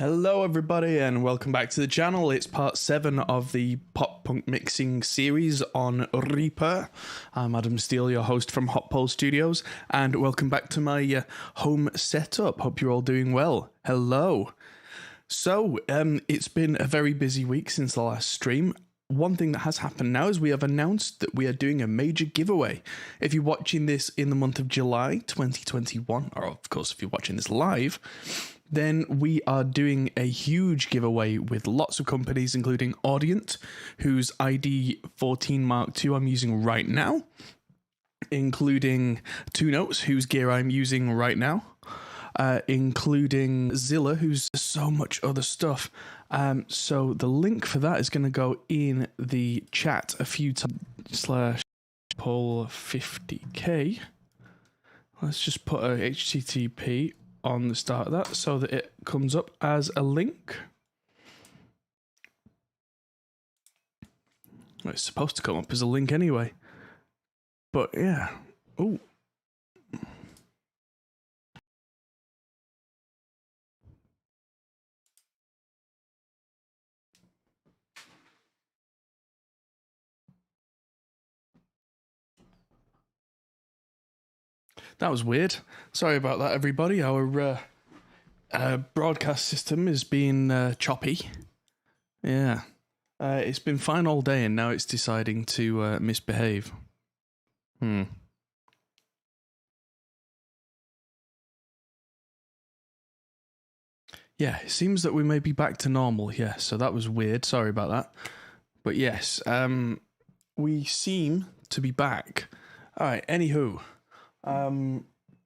Hello everybody and welcome back to the channel. It's part 7 of the pop punk mixing series on Reaper. I'm Adam Steele, your host from Hot Pole Studios, and welcome back to my home setup. Hope you're all doing well. Hello. So, it's been a very busy week since the last stream. One thing that has happened now is we have announced that we are doing a major giveaway. If you're watching this in the month of July 2021, or of course if you're watching this live, then we are doing a huge giveaway with lots of companies, including Audient, whose ID 14 Mark II I'm using right now, including Two Notes, whose gear I'm using right now, including Zilla, who's so much other stuff. So the link for that is going to go in the chat a few times. /poll50k. Let's just put a HTTP on the start of that so that it comes up as a link. Well, it's supposed to come up as a link anyway. But yeah. Oh. That was weird. Sorry about that, everybody. Our broadcast system is being choppy. Yeah. It's been fine all day, and now it's deciding to misbehave. Yeah, it seems that we may be back to normal. Yeah, so that was weird. Sorry about that. But yes, we seem to be back. All right, anywho.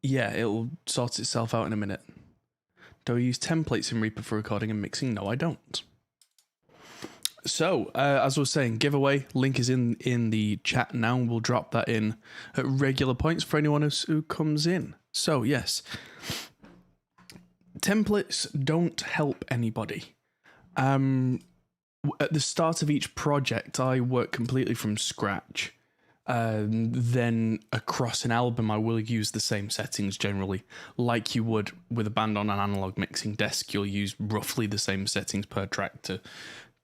Yeah, it'll sort itself out in a minute. Do I use templates in Reaper for recording and mixing? No, I don't. So, as I was saying, giveaway, link is in the chat now, and we'll drop that in at regular points for anyone who comes in. So, yes. Templates don't help anybody. At the start of each project, I work completely from scratch. Then across an album I will use the same settings generally, like you would with a band on an analog mixing desk. You'll use roughly the same settings per track to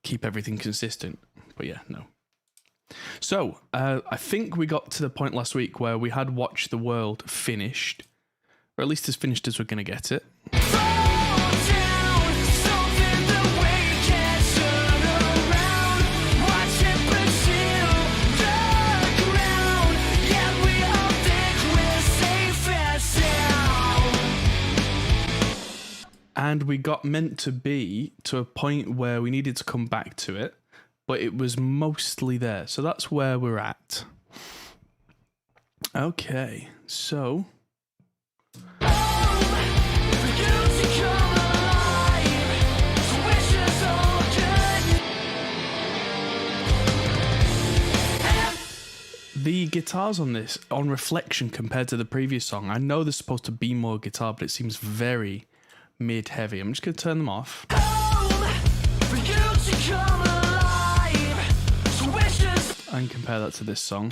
keep everything consistent. But yeah, no. So I think we got to the point last week where we had Watch the World finished, or at least as finished as we're going to get it. And we got meant to be to a point where we needed to come back to it, but it was mostly there. So that's where we're at. Okay, so the guitars on this, on reflection compared to the previous song, I know there's supposed to be more guitar, but it seems very mid-heavy. I'm just going to turn them off. And compare that to this song.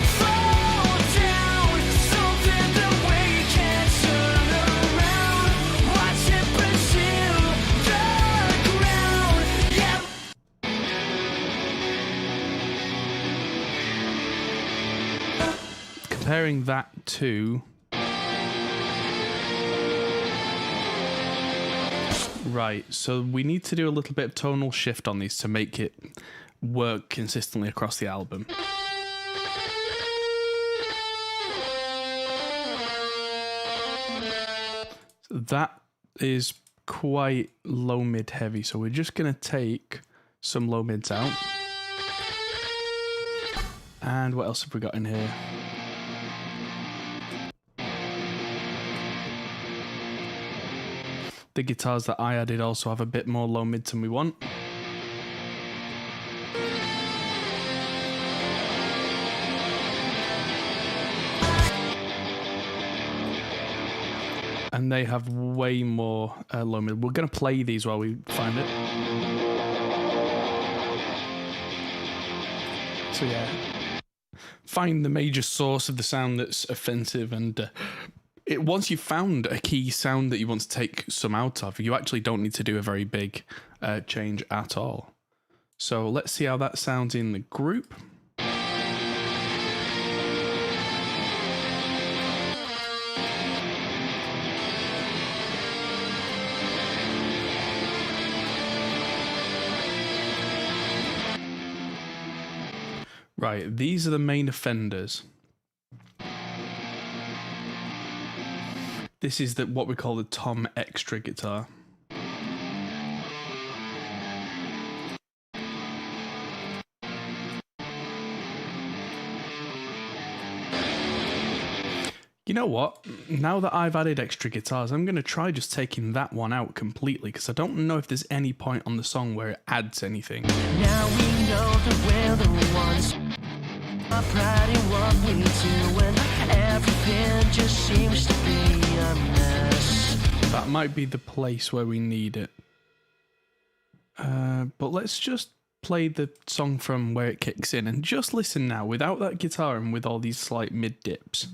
Comparing that to... Right, so we need to do a little bit of tonal shift on these to make it work consistently across the album. That is quite low mid heavy, so we're just going to take some low mids out. And what else have we got in here? The guitars that I added also have a bit more low mids than we want. And they have way more low mid. We're going to play these while we find it. So yeah, find the major source of the sound that's offensive and Once you've found a key sound that you want to take some out of, you actually don't need to do a very big change at all. So let's see how that sounds in the group. Right, these are the main offenders. This is what we call the tom extra guitar. You know what? Now that I've added extra guitars, I'm going to try just taking that one out completely, because I don't know if there's any point on the song where it adds anything. Now we know that we're the ones are proud in what we do, and everything just seems to be a mess. That might be the place where we need it. But let's just play the song from where it kicks in and just listen now without that guitar and with all these slight mid dips.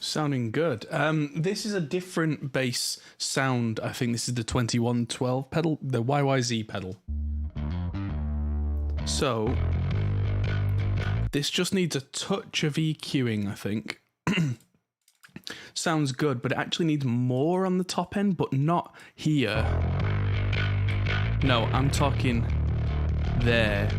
Sounding good. This is a different bass sound. I think this is the 2112 pedal, the YYZ pedal. So this just needs a touch of EQing, I think. Sounds good, but it actually needs more on the top end, but not here. No, I'm talking there.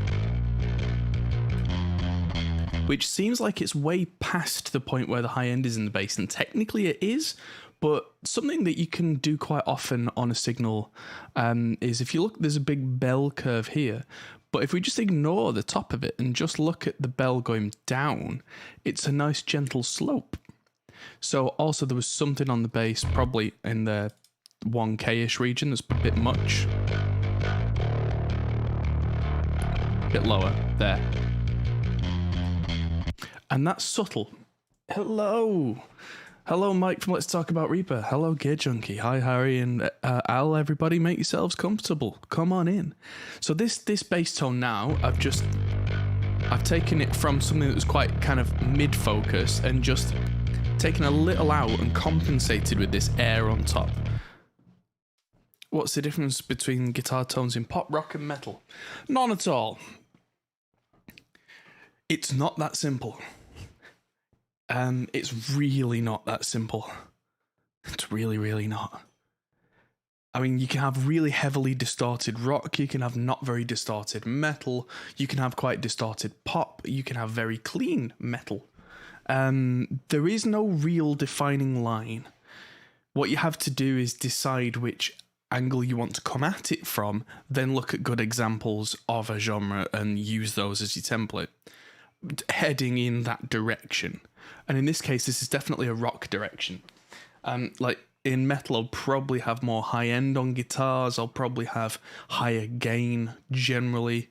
Which seems like it's way past the point where the high end is in the bass, and technically it is, but something that you can do quite often on a signal is, if you look, there's a big bell curve here, but if we just ignore the top of it and just look at the bell going down, it's a nice gentle slope. So also there was something on the bass, probably in the 1K-ish region, that's a bit much. A bit lower, there. And that's subtle. Hello. Hello, Mike from Let's Talk About Reaper. Hello, Gear Junkie. Hi, Harry and Al. Everybody make yourselves comfortable. Come on in. So this bass tone now, I've taken it from something that was quite kind of mid-focus and just taken a little out and compensated with this air on top. What's the difference between guitar tones in pop, rock and metal? None at all. It's not that simple. It's really not that simple. It's really, really not. I mean, you can have really heavily distorted rock, you can have not very distorted metal, you can have quite distorted pop, you can have very clean metal. There is no real defining line. What you have to do is decide which angle you want to come at it from, then look at good examples of a genre and use those as your template, heading in that direction. And in this case, this is definitely a rock direction. Like in metal, I'll probably have more high end on guitars. I'll probably have higher gain generally.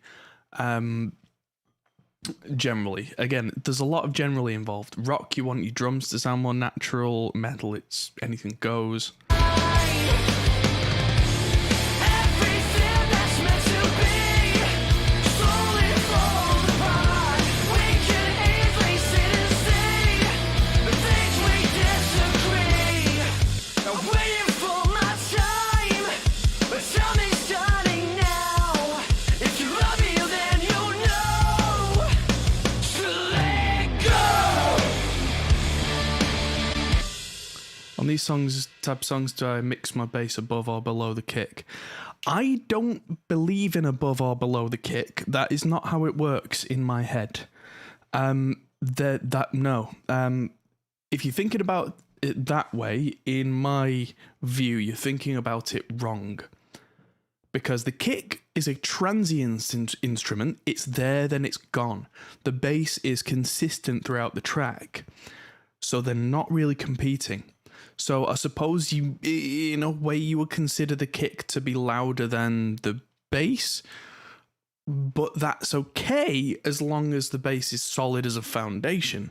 Generally, again, there's a lot of generally involved. Rock, you want your drums to sound more natural. Metal, it's anything goes. On these type of songs, do I mix my bass above or below the kick? I don't believe in above or below the kick. That is not how it works in my head. No. If you're thinking about it that way, in my view, you're thinking about it wrong. Because the kick is a transient instrument. It's there, then it's gone. The bass is consistent throughout the track. So they're not really competing. So I suppose you, in a way, you would consider the kick to be louder than the bass, but that's okay as long as the bass is solid as a foundation.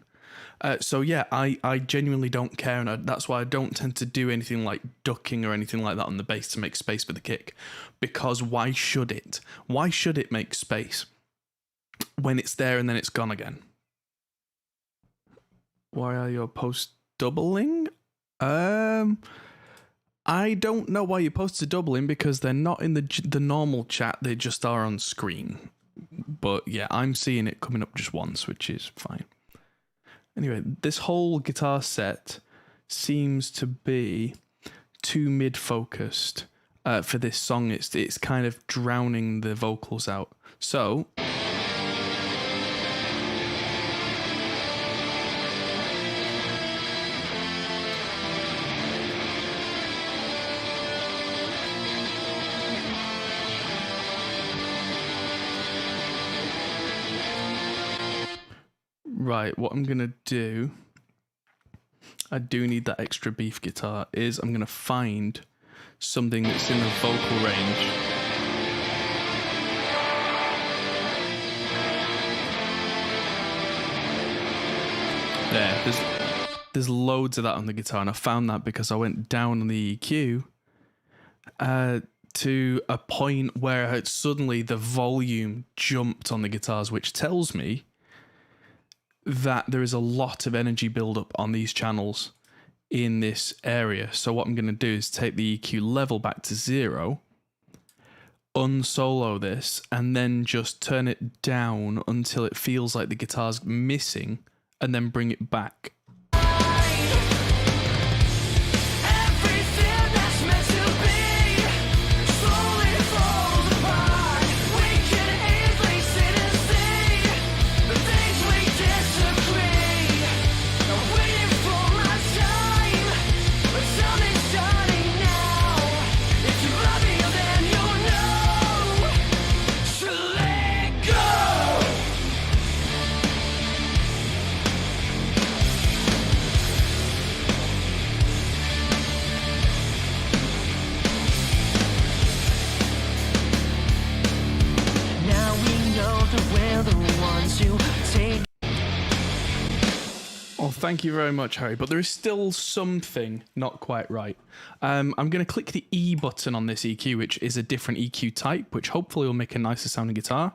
So yeah, I genuinely don't care, and that's why I don't tend to do anything like ducking or anything like that on the bass to make space for the kick, because why should it? Why should it make space when it's there and then it's gone again? Why are your posts doubling? I don't know why your posts are doubling, because they're not in the normal chat, they just are on screen. But yeah, I'm seeing it coming up just once, which is fine. Anyway, this whole guitar set seems to be too mid-focused for this song. It's kind of drowning the vocals out. So right, what I'm going to do, I do need that extra beef guitar, is I'm going to find something that's in the vocal range. There's loads of that on the guitar, and I found that because I went down on the EQ to a point where suddenly the volume jumped on the guitars, which tells me that there is a lot of energy buildup on these channels in this area. So what I'm going to do is take the EQ level back to 0, unsolo this, and then just turn it down until it feels like the guitar's missing, and then bring it back. Well, thank you very much, Harry, but there is still something not quite right. I'm going to click the E button on this EQ, which is a different EQ type, which hopefully will make a nicer sounding guitar.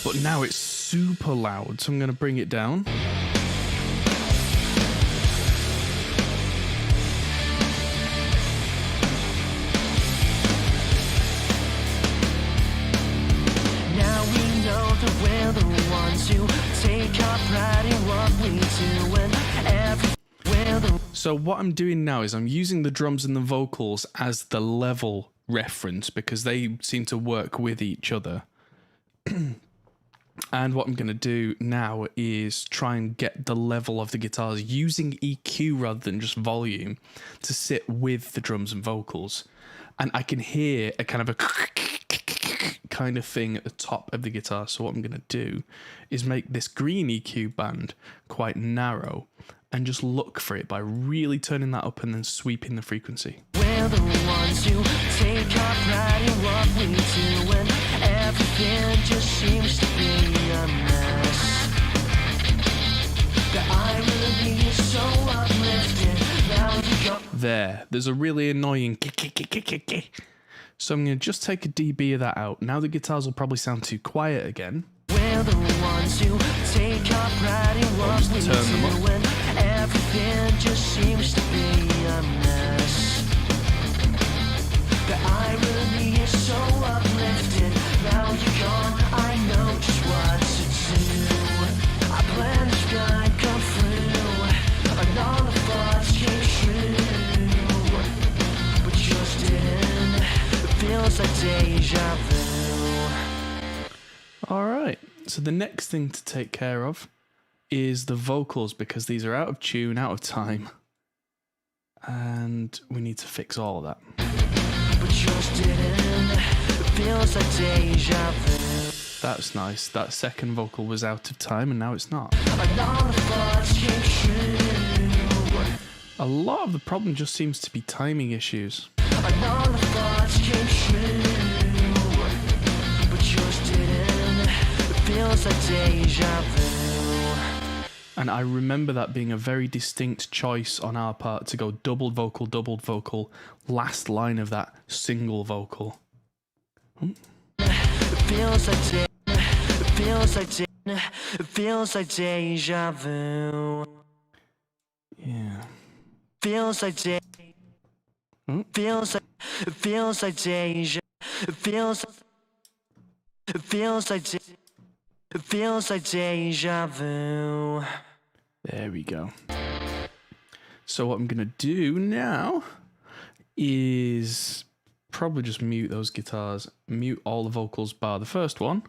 But now it's super loud, so I'm going to bring it down. So what I'm doing now is I'm using the drums and the vocals as the level reference, because they seem to work with each other. And what I'm going to do now is try and get the level of the guitars using EQ rather than just volume to sit with the drums and vocals. And I can hear a kind of a kind of thing at the top of the guitar. So what I'm going to do is make this green EQ band quite narrow and just look for it by really turning that up and then sweeping the frequency. We're the ones who take our pride in what we do, and everything just seems to be a mess. The irony is so uplifting. Now you go. There's a really annoying so I'm going to just take a dB of that out. Now the guitars will probably sound too quiet again. We're the ones who take our pride in what we do, and everything just seems to be a mess. The irony is so uplifting. Now you're gone, I know. All right. So the next thing to take care of is the vocals, because these are out of tune, out of time. And we need to fix all of that. But yours didn't. It feels like deja vu. That's nice. That second vocal was out of time and now it's not. A lot of the problem just seems to be timing issues. And I remember that being a very distinct choice on our part to go doubled vocal, last line of that single vocal. It feels like deja vu. Yeah. Feels like deja. Feels like deja. It feels like deja vu. There we go. So what I'm gonna do now is probably just mute those guitars, mute all the vocals bar the first one.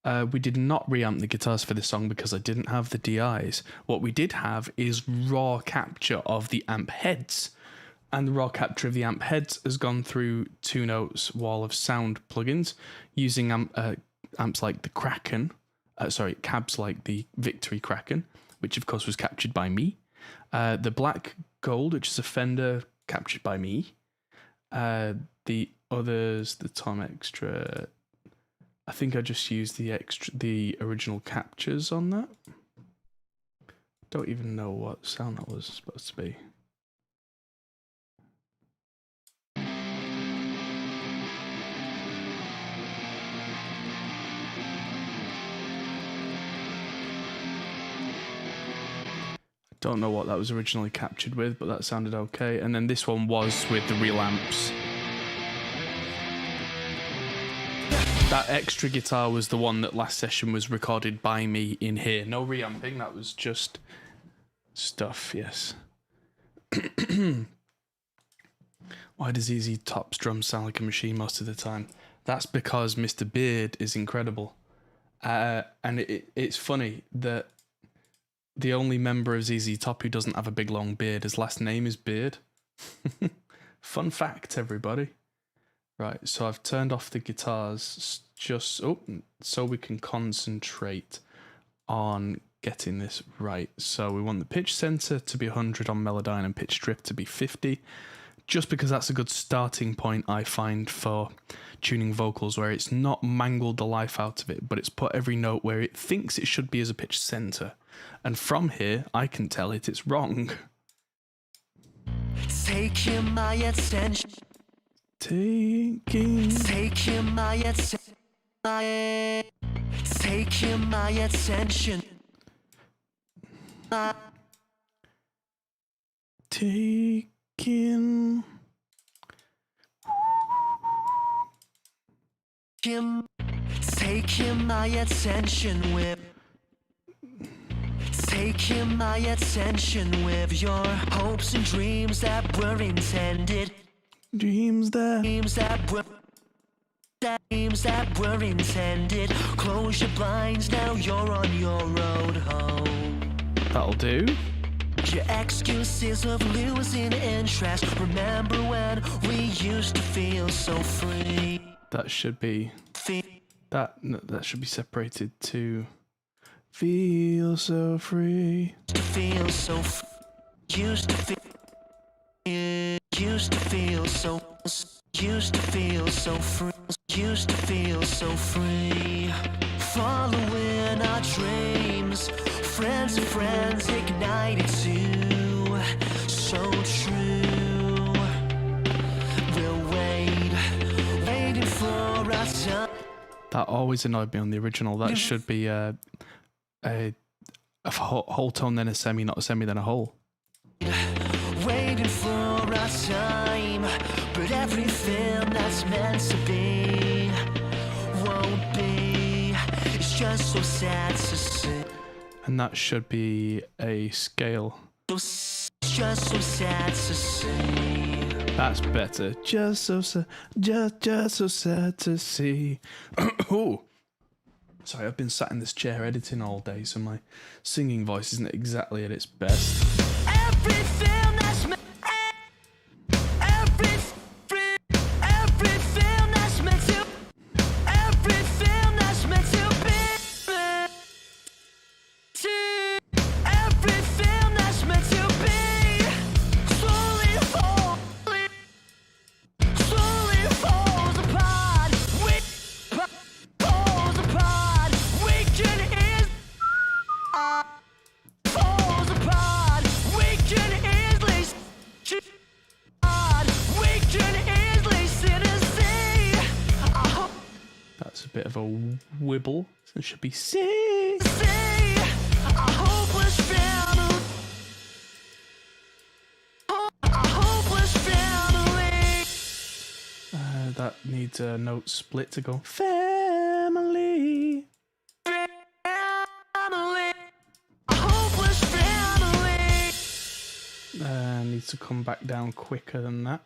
We did not reamp the guitars for this song because I didn't have the DIs. What we did have is raw capture of the amp heads. And the raw capture of the amp heads has gone through 2Note's wall of sound plugins using amps like the Kraken, cabs like the Victory Kraken, which of course was captured by me. The Black Gold, which is a Fender, captured by me. The others, the Tom Extra, I think I just used the original captures on that. Don't even know what sound that was supposed to be. Don't know what that was originally captured with, but that sounded okay. And then this one was with the real amps. That extra guitar was the one that last session was recorded by me in here. No reamping, that was just stuff, yes. Why does ZZ Top's drums sound like a machine most of the time? That's because Mr. Beard is incredible. And it's funny that the only member of ZZ Top who doesn't have a big long beard, his last name is Beard. Fun fact, everybody. Right, so I've turned off the guitars just so we can concentrate on getting this right. So we want the pitch center to be 100 on Melodyne and pitch drift to be 50, just because that's a good starting point, I find, for tuning vocals, where it's not mangled the life out of it, but it's put every note where it thinks it should be as a pitch center. And from here, I can tell it's wrong. Taking my attention. Taking my attention. Taking my attention. Taking my attention with. Taking my attention with your hopes and dreams that were intended. Dreams that were intended. Close your blinds, now you're on your road home. That'll do. Your excuses of losing interest. Remember when we used to feel so free? That should be that should be separated to feel so free. Feel so used to feel so free. Following our dreams, friends and friends ignited too. So true. We'll waiting for our time. That always annoyed me on the original. That should be a whole tone, then a semi, not a semi, then a whole. Waiting for our time, but everything that's meant to be won't be. It's just so sad to see. And that should be a scale. It's just so sad to see. That's better. Just so sad to see. Oh, Sorry, I've been sat in this chair editing all day, so my singing voice isn't exactly at its best. Everything that's meant, everything that's meant to, everything that's meant to be, everything that's meant to be, slowly falls apart. Falls apart. We can ease. Falls apart. We can easily. We can easily sit and see. That's a bit of a wibble. So it should be C. See a hopeless family. A hopeless family. That needs a note split to go family. Family. A hopeless family. Needs to come back down quicker than that.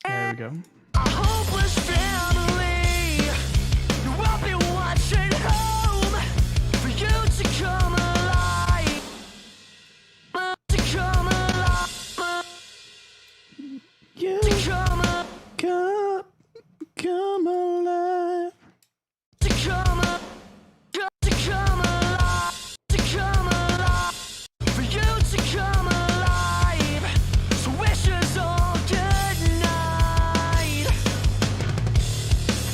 There we go. A hopeless family. I've been watching home for you to come alive. To come alive. You To come alive. come alive. To come alive. To come alive. To come alive. For you to come alive. So wishes all good night.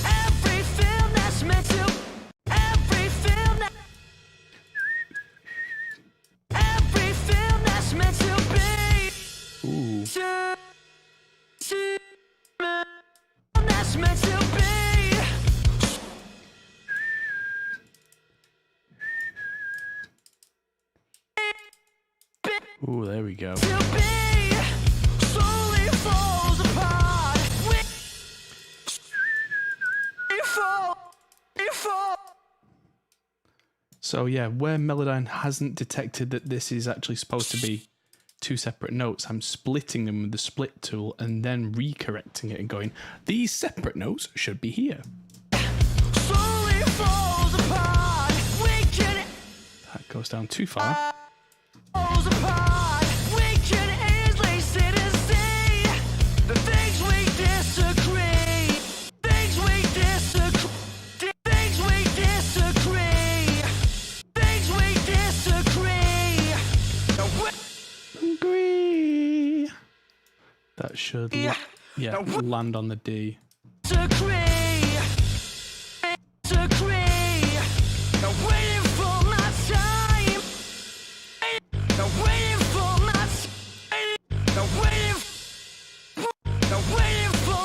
Everything that's meant to. Everything that's meant to be. Ooh. That's meant to be. Ooh, there we go. To be. Slowly falls apart. We fall. So yeah, where Melodyne hasn't detected that this is actually supposed to be two separate notes, I'm splitting them with the split tool and then recorrecting it and going, these separate notes should be here. Slowly falls apart. We can. That goes down too far. Falls apart. We can easily sit and see the things we disagree. Things we disagree. Things we disagree. Things we disagree. Now Agree. That should land on the D. disagree. Disagree. Now waiting for my time. Now waiting for my time. Now waiting. Now waiting for.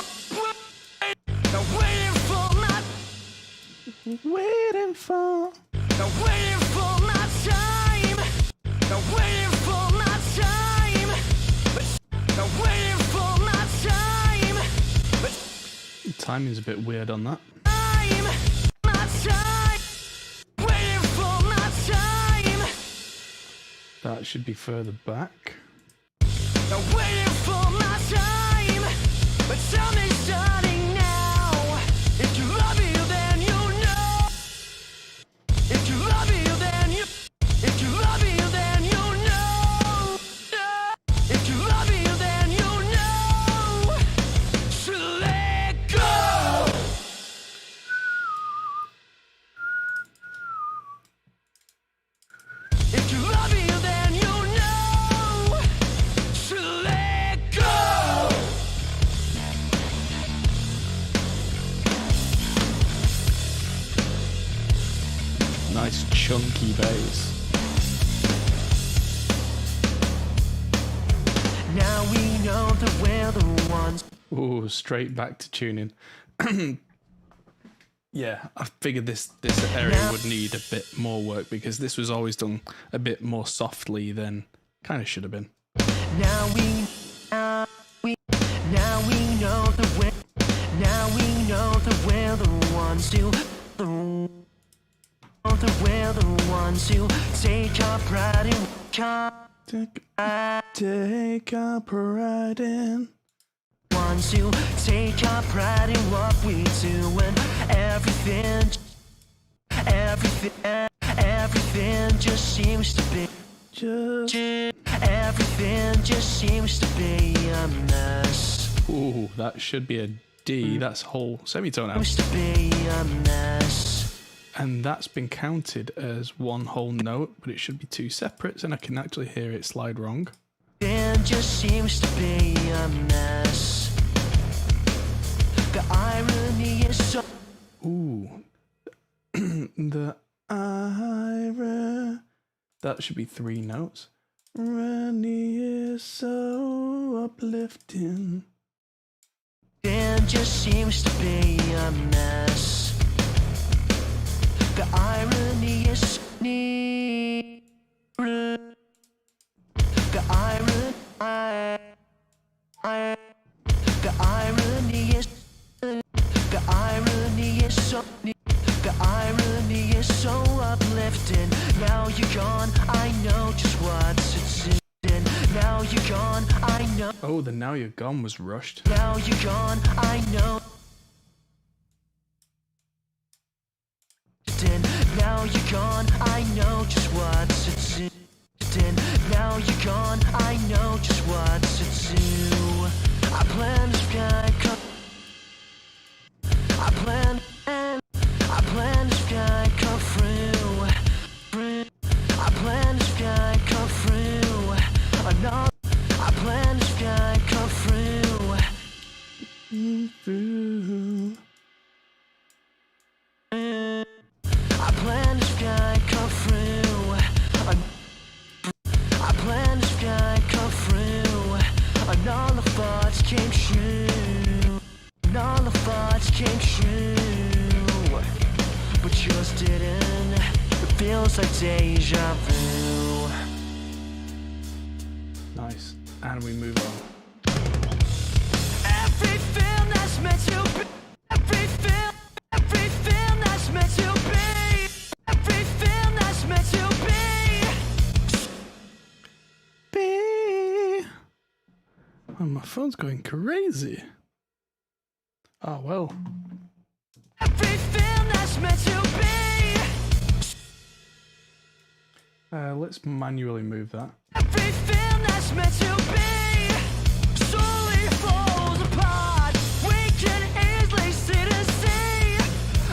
Now waiting for my. Waiting for. Now waiting for my time. Now waiting for my time. Now waiting for my time. Timing's a bit weird on that. My time. Waiting for my time. That should be further back. Now waiting for my time. But tell me starting now. If you love me, then you know. If you love me, then you. If you love me, then you know. If you love me, then you know. So let go. If you love me, then you know. So let go. Nice chunky bass. Now we know that we're the ones. Ooh, straight back to tuning. Yeah, I figured this area would need a bit more work because this was always done a bit more softly than kind of should have been. Now we know that we're the ones to. That we're the ones who take our pride in. Take our pride in. Ones who take our pride in what we do and everything just seems to be. Everything just seems to be a mess. Ooh, that should be a D. That's whole semitone out. Seems to be a mess. And that's been counted as one whole note, but it should be two separates, and I can actually hear it slide wrong. It just seems to be a mess. The irony is so. Ooh. The irony. That should be three notes. Irony is so uplifting. It just seems to be a mess. The irony is near. The irony is. The irony is so. The irony is so uplifting. Now you're gone, I know just what's at stake. Now you're gone, I know. Oh, the Now You're Gone was rushed. Now you're gone, I know. Now you're gone, I know just what's at stake. Now you're gone, I know just what's at stake. I plan to sky come. I plan to sky come through. I plan to sky come through. Another. I plan to sky come through. I plan to sky come through. I plan to sky come through. And all the thoughts came true. And all the thoughts came true. But yours didn't. It feels like deja vu. Nice. And we move on. Everything that's meant to be. Everything that's meant to be. Everything that's meant to B. Oh, my phone's going crazy. Oh, well. Everything that's meant to be. Let's manually move that. Everything that's meant to be slowly falls apart. We can easily see to see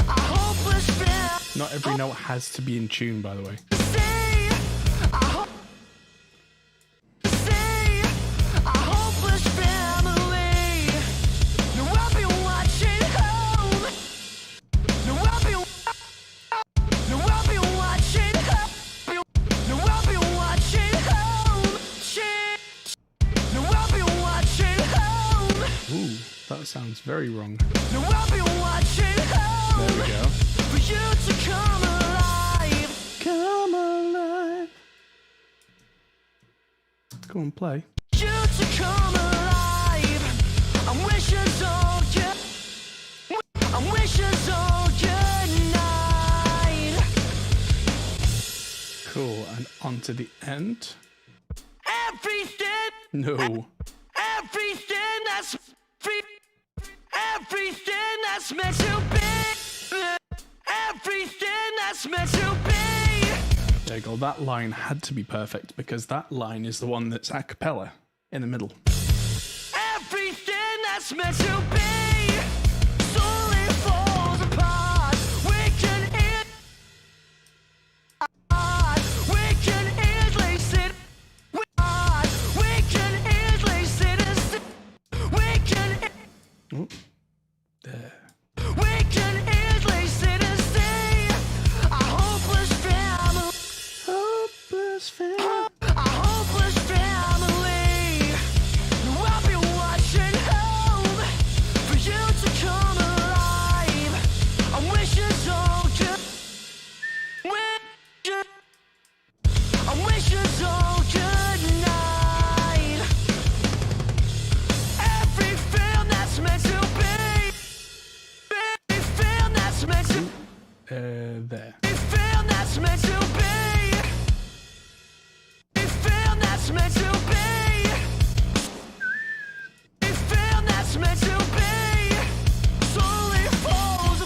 a hopeless fear. Not every note has to be in tune, by the way. See a hopeless family. No, I'll be watching home. No, I'll be watching home. No, I'll be watching home. No, I'll be watching home. Ooh, that sounds very wrong. No, I'll be watching home. There we go. For you to come alive. Come alive. Go and play. You to come alive. I'm wishing so good. I'm wishing so good night. Cool, and on to the end. Everything. No. Everything that's free. Everything that's meant to be. Everything that's meant to be. There you go. That line had to be perfect because that line is the one that's a cappella in the middle. Everything that's meant to be slowly falls apart. We can easily sit. We can easily sit and sit. We can. Oh, there. We can easily sit and see a hopeless family. Hopeless family. A hopeless family. No, I'll be watching home for you to come alive. I'm wishing so good. I'm wishing so good night. Everything that's meant to be. Everything that's meant to be. There. Everything that's meant to be. Everything that's meant to be. Everything that's meant to be. Slowly falls.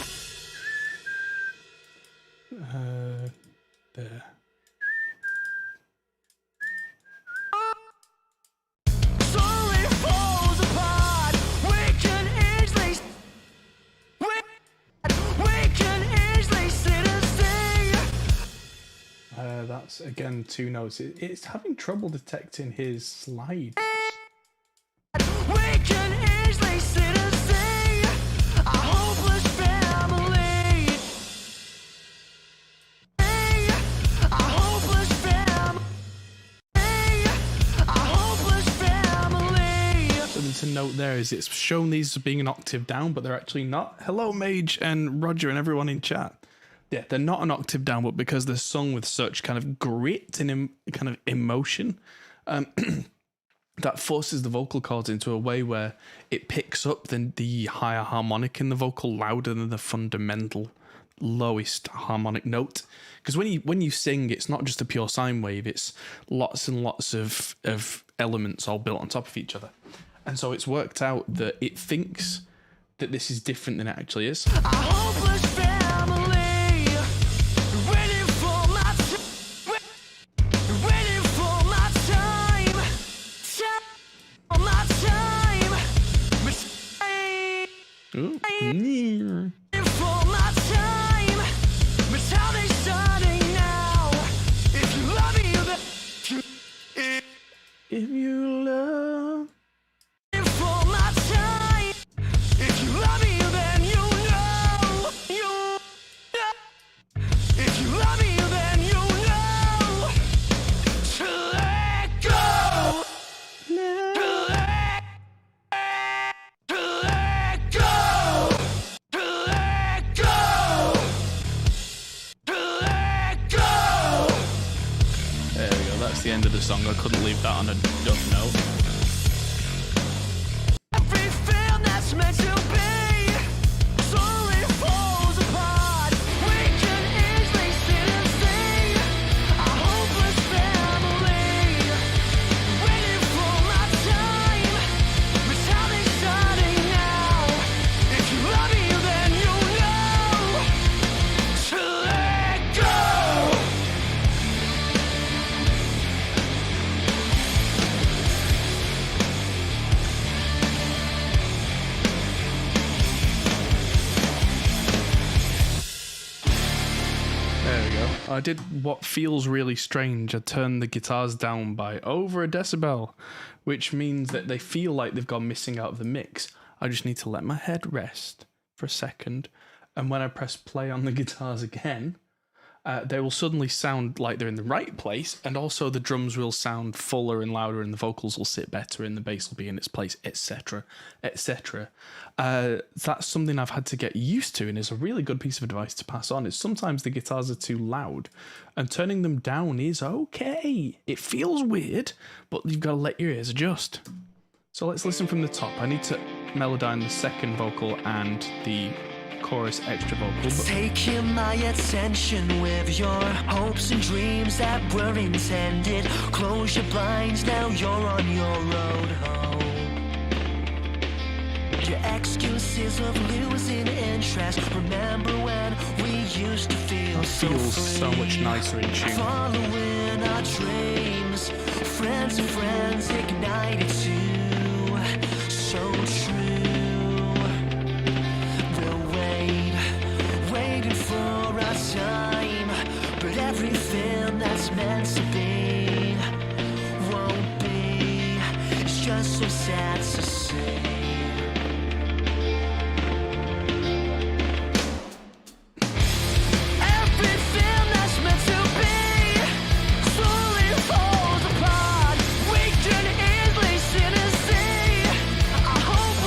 that's again 2 notes. It's having trouble detecting his slide. We can easily sit and see a hopeless family. A hopeless family. A hopeless family. Something to note there is it's shown these as being an octave down, but they're actually not. Hello, Mage and Roger and everyone in chat. Yeah, they're not an octave down, but because they're sung with such kind of grit and kind of emotion, that forces the vocal cords into a way where it picks up the higher harmonic in the vocal louder than the fundamental lowest harmonic note. Because when you sing, it's not just a pure sine wave, it's lots and lots of elements all built on top of each other. And so it's worked out that it thinks that this is different than it actually is. A hopeless family. Waiting for my waiting for my time. My time. Ooh. Near. For my time. It's how they starting now. If you love me, then If you love. for my time. If you love me, then you know. You know. If you love me, then you know. To let go. To let go. To let go. To let go. There we go, that's the end of the song. I couldn't leave that on a done note. Everything that's meant to be slowly falls apart. We can easily sit and see a hopeless family. Waiting for my time. It's how they starting now. If you love me, then you know. To let go. There we go. I did what feels really strange. I turned the guitars down by over a decibel, which means that they feel like they've gone missing out of the mix. I just need to let my head rest for a second, and when I press play on the guitars again, they will suddenly sound like they're in the right place, and also the drums will sound fuller and louder, and the vocals will sit better, and the bass will be in its place, etc., etc. That's something I've had to get used to, and is a really good piece of advice to pass on. Is sometimes the guitars are too loud, and turning them down is okay. It feels weird, but you've got to let your ears adjust. So let's listen from the top. I need to melodine the second vocal and the chorus extra vocal. But Taking my attention with your hopes and dreams that were intended. Close your blinds, now you're on your road home. Your excuses of losing interest. Remember when we used to feel it feels so much nicer in tune. Following our dreams, friends and friends ignited too. So true. We'll waiting for our time, but everything that's meant to be won't be. It's just so sad to see. Everything that's meant to be slowly falls apart. We can easily sit and see a hopeless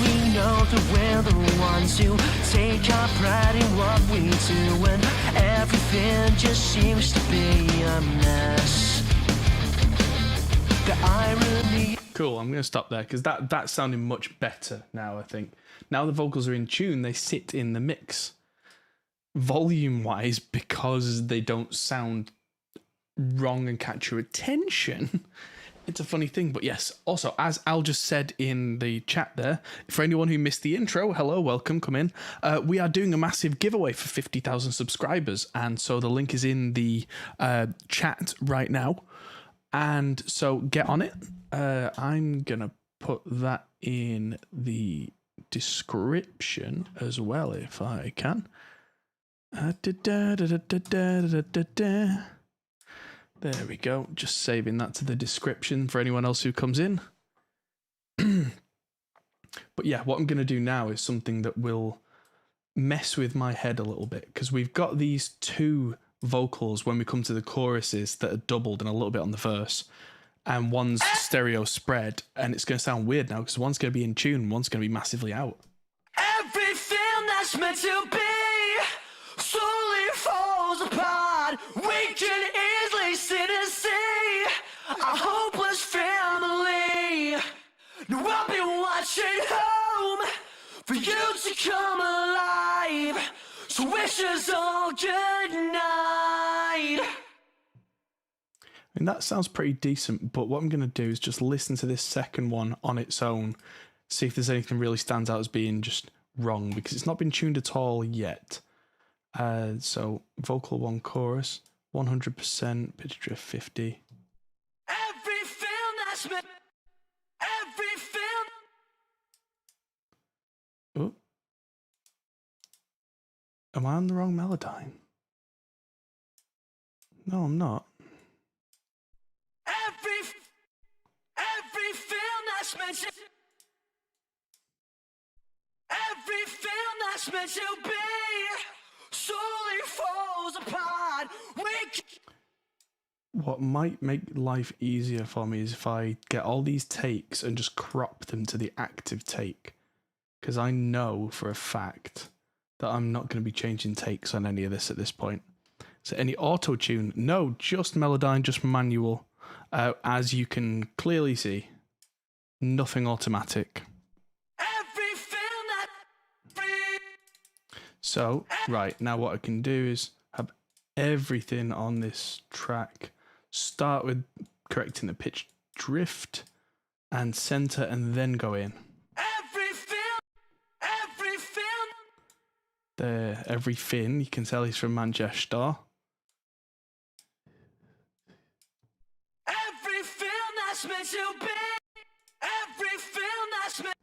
we know that we're the ones who take our pride in what we do, and everything just seems to be a mess. The irony. Cool, I'm going to stop there because that's sounding much better now, I think. Now the vocals are in tune, they sit in the mix. Volume-wise, because they don't sound wrong and catch your attention, it's a funny thing. But yes, also, as Al just said in the chat there, for anyone who missed the intro, hello, welcome, come in. We are doing a massive giveaway for 50,000 subscribers, and so the link is in the chat right now. And so get on it. I'm going to put that in the description as well, if I can. There we go. Just saving that to the description for anyone else who comes in. But yeah, what I'm going to do now is something that will mess with my head a little bit, because we've got these two vocals when we come to the choruses that are doubled and a little bit on the verse, and one's stereo spread, and it's going to sound weird now because one's going to be in tune and one's going to be massively out. Everything that's meant to be slowly falls apart. We can easily sit and see a hopeless family. Now I've been watching home for you to come alive. So wishes all good night. I mean, that sounds pretty decent, but what I'm going to do is just listen to this second one on its own, see if there's anything really stands out as being just wrong, because it's not been tuned at all yet. So vocal 1 chorus, 100%, pitch drift 50. Everything that's meant, everything. Oh. Am I on the wrong melodyne? No, I'm not. Everything that's meant to, everything that's meant to be slowly falls apart. What might make life easier for me is if I get all these takes and just crop them to the active take, because I know for a fact that I'm not going to be changing takes on any of this at this point. So any auto-tune? No, just Melodyne, just manual. As you can clearly see, nothing automatic. So, right, now what I can do is have everything on this track start with correcting the pitch drift and center and then go in. There, everything, you can tell he's from Manchester. Everything that's meant to be, everything that's meant,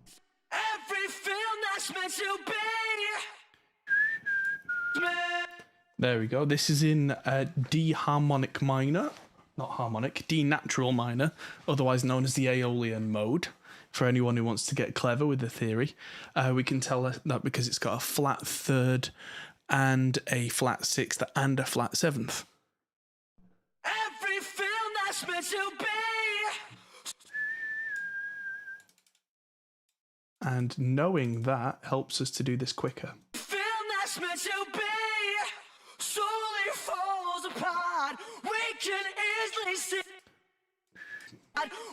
everything that's meant to be. There we go. This is in D harmonic minor, not harmonic, D natural minor, otherwise known as the Aeolian mode. For anyone who wants to get clever with the theory, we can tell that because it's got a flat third and a flat sixth and a flat seventh. Everything that's meant to be. And knowing that helps us to do this quicker. Everything that's meant to be slowly falls apart. We can easily see.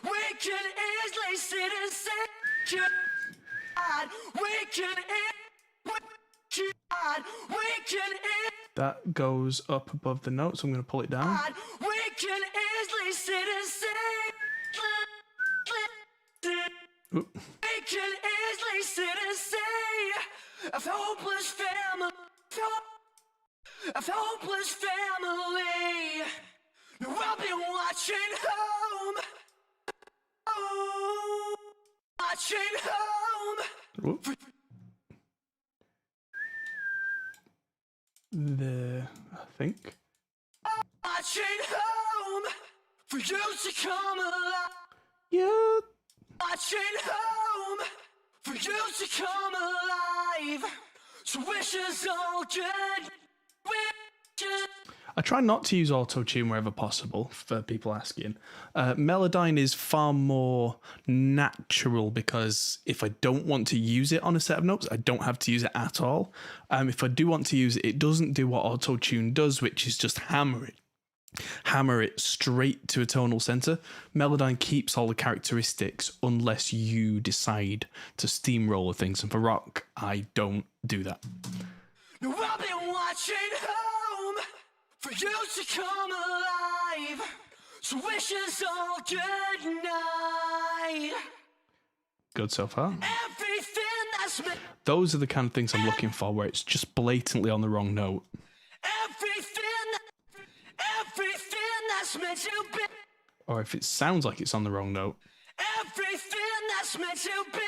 We can easily sit and say, we can That goes up above the note, so I'm going to pull it down. we can easily sit and say, Oop. we can easily sit and say, a hopeless family, a hopeless family. Now I've been watching home. Watching home. Oop. There, I think. Watching home for you to come alive. Yeah. Watching home for you to come alive. So wishes all good. Wishes. I try not to use auto-tune wherever possible, for people asking. Melodyne is far more natural because if I don't want to use it on a set of notes, I don't have to use it at all. If I do want to use it, it doesn't do what auto-tune does, which is just hammer it straight to a tonal center. Melodyne keeps all the characteristics unless you decide to steamroller things, and for rock, I don't do that. Now I've been watching home for you to come alive. So wishes all good night. Good so far. Everything that's meant, Those are the kind of things I'm looking for, where it's just blatantly on the wrong note. everything that's meant to be. Or if it sounds like it's on the wrong note. Everything that's meant to be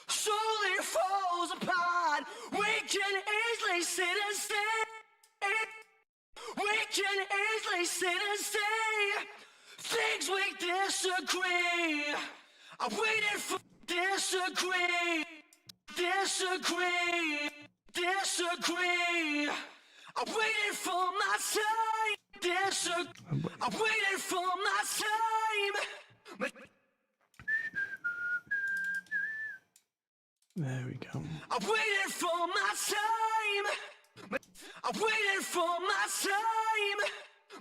slowly falls apart. We can easily sit and stay. We can easily sit and stay. Things we disagree. I waited for disagree. I waited for my time. I waited for my time. There we go. I waited for my time. I waited for my time.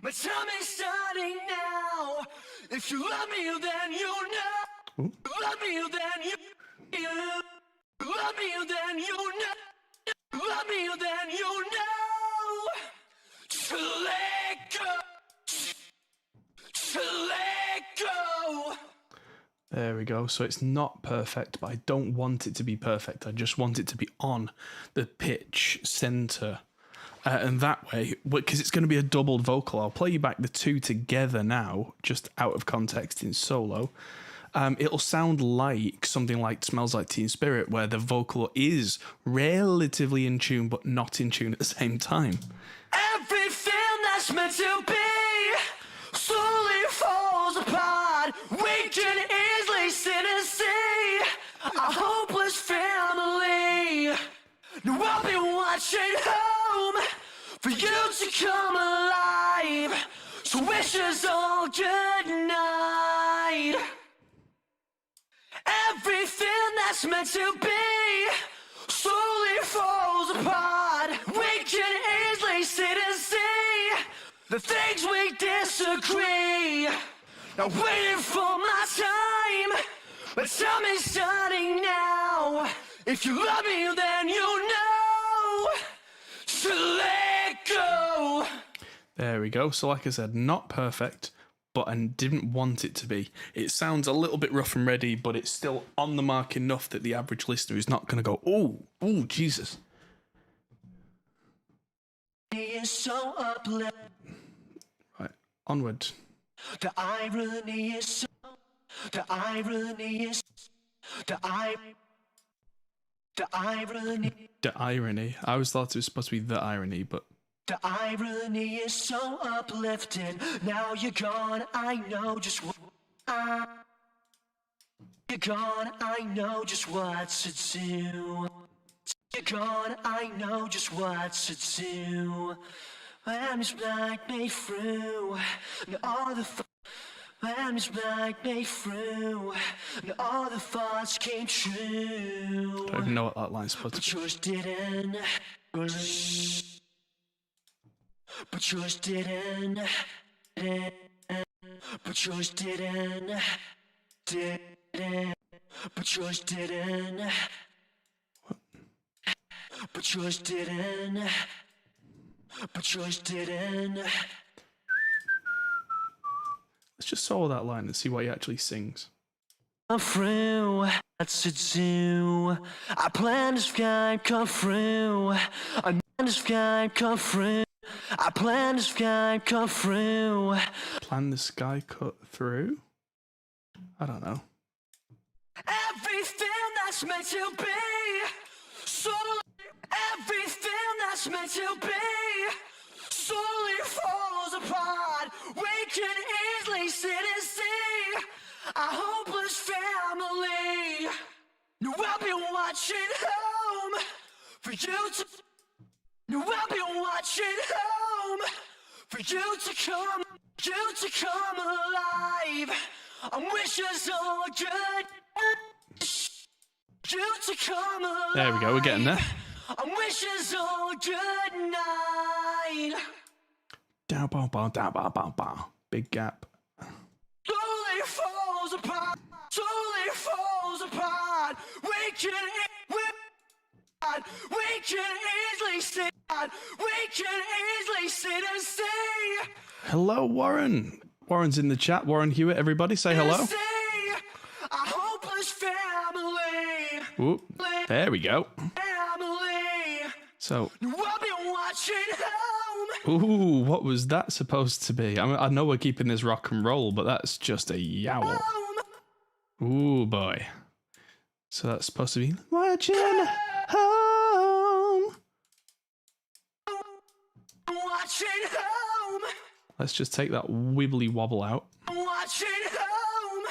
My time is starting now. If you love me, then you know. Ooh. Love me, then you. Love me, then you know. Love me, then you know. To let go. To let go. There we go. So it's not perfect, but I don't want it to be perfect. I just want it to be on the pitch center. And that way, because it's going to be a doubled vocal, I'll play you back the two together now, just out of context in solo. It'll sound like something like Smells Like Teen Spirit, where the vocal is relatively in tune, but not in tune at the same time. Everything that's meant to be slowly falls apart. We can easily sit and see a hopeless family. Now I've been watching home for you to come alive. So wishes all good night. Everything that's meant to be slowly falls apart. We can easily sit and see the things we disagree. Now waiting for my time. My time is starting now. If you love me, then you know to let go. There we go. So like I said, not perfect, but I didn't want it to be. It sounds a little bit rough and ready, but it's still on the mark enough that the average listener is not going to go, oh, Jesus. Is so uplifting. Right, onward. The irony is so. The irony is. The irony. The irony. I always thought it was supposed to be the irony, but. The irony is so uplifting. Now you're gone, I know just what. You're gone, I know just what to do. You're gone, I know just what to do. When this black made through, and all the when this black made through, and all the thoughts came true. I don't even know what that line's supposed to be. But yours didn't. But yours didn't. But yours didn't. But yours didn't. But yours didn't. But yours didn't. Let's just solo that line and see what he actually sings. Come through, what's to do? I plan to Skype come through. I plan to Skype come through. I plan to Skype come through. Plan the sky cut through? I don't know. Everything that's meant to be. So everything that's meant to be slowly falls apart. We can easily sit and see a hopeless family. Now I've been watching home for you to. Now I've been watching home for you to come alive. I wish us all good. You to come alive. There we go, we're getting there. I wish us all good night. Down, bow, bow, down, bow, bow, bow. Big gap. Slowly falls apart. Slowly falls apart. We can easily see. We can easily sit and see. Hello, Warren. Warren's in the chat. Warren Hewitt, everybody, say hello. See a hopeless family. Ooh, there we go. Family. So, We'll be watching home. ooh, what was that supposed to be? I mean, I know we're keeping this rock and roll, but that's just a yowl. Ooh, boy. So that's supposed to be watching home. Watching home. Let's just take that wibbly wobble out. Watching home.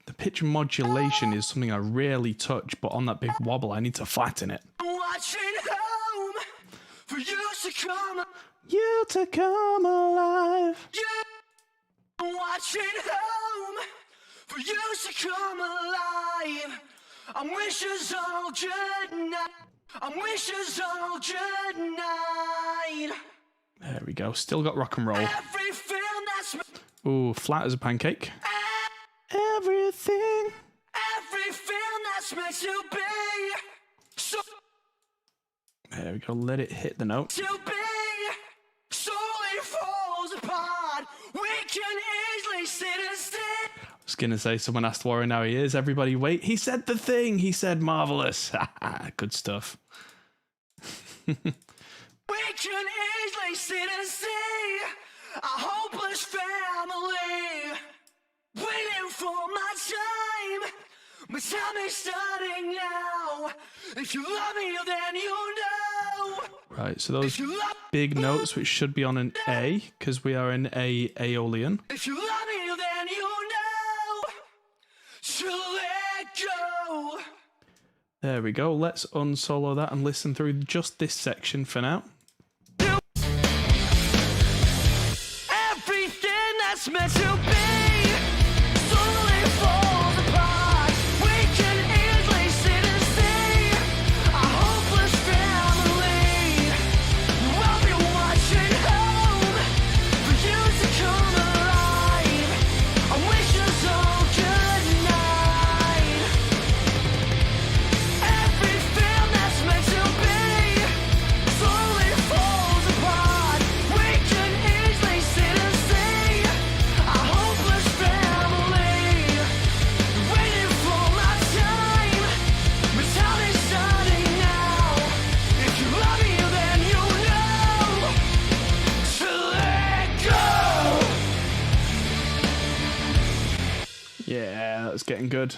The pitch modulation is something I rarely touch, but on that big wobble, I need to flatten it. Watching home. For you to come. You to come alive. Watching home. For you to come alive. I wish us all good night. I wish us all good night. There we go. Still got rock and roll. Every film that's Ooh, flat as a pancake. Everything. every film that's meant to be. So There we go. Let it hit the note. to be. Slowly falls apart. We can easily sit and see. I was going to say, someone asked Warren how he is. Everybody, wait. He said the thing. He said marvelous. Good stuff. We can easily sit and see a hopeless family waiting for my time. My time is starting now. If you love me, then you know. Right, so those If you love, big notes, which should be on an A, because we are in A Aeolian. if you love me, then you know to let go. There we go. Let's unsolo that and listen through just this section for now. Everything that's meant to be slowly falls apart. We can easily sit and see a hopeless family. I'll be watching home for you to come alive. I wish us all good night. Every film that's meant to be slowly falls apart. We can easily sit and see a hopeless family waiting for my time. My time is starting now. If you love me, then you know to let go. Yeah, that's getting good.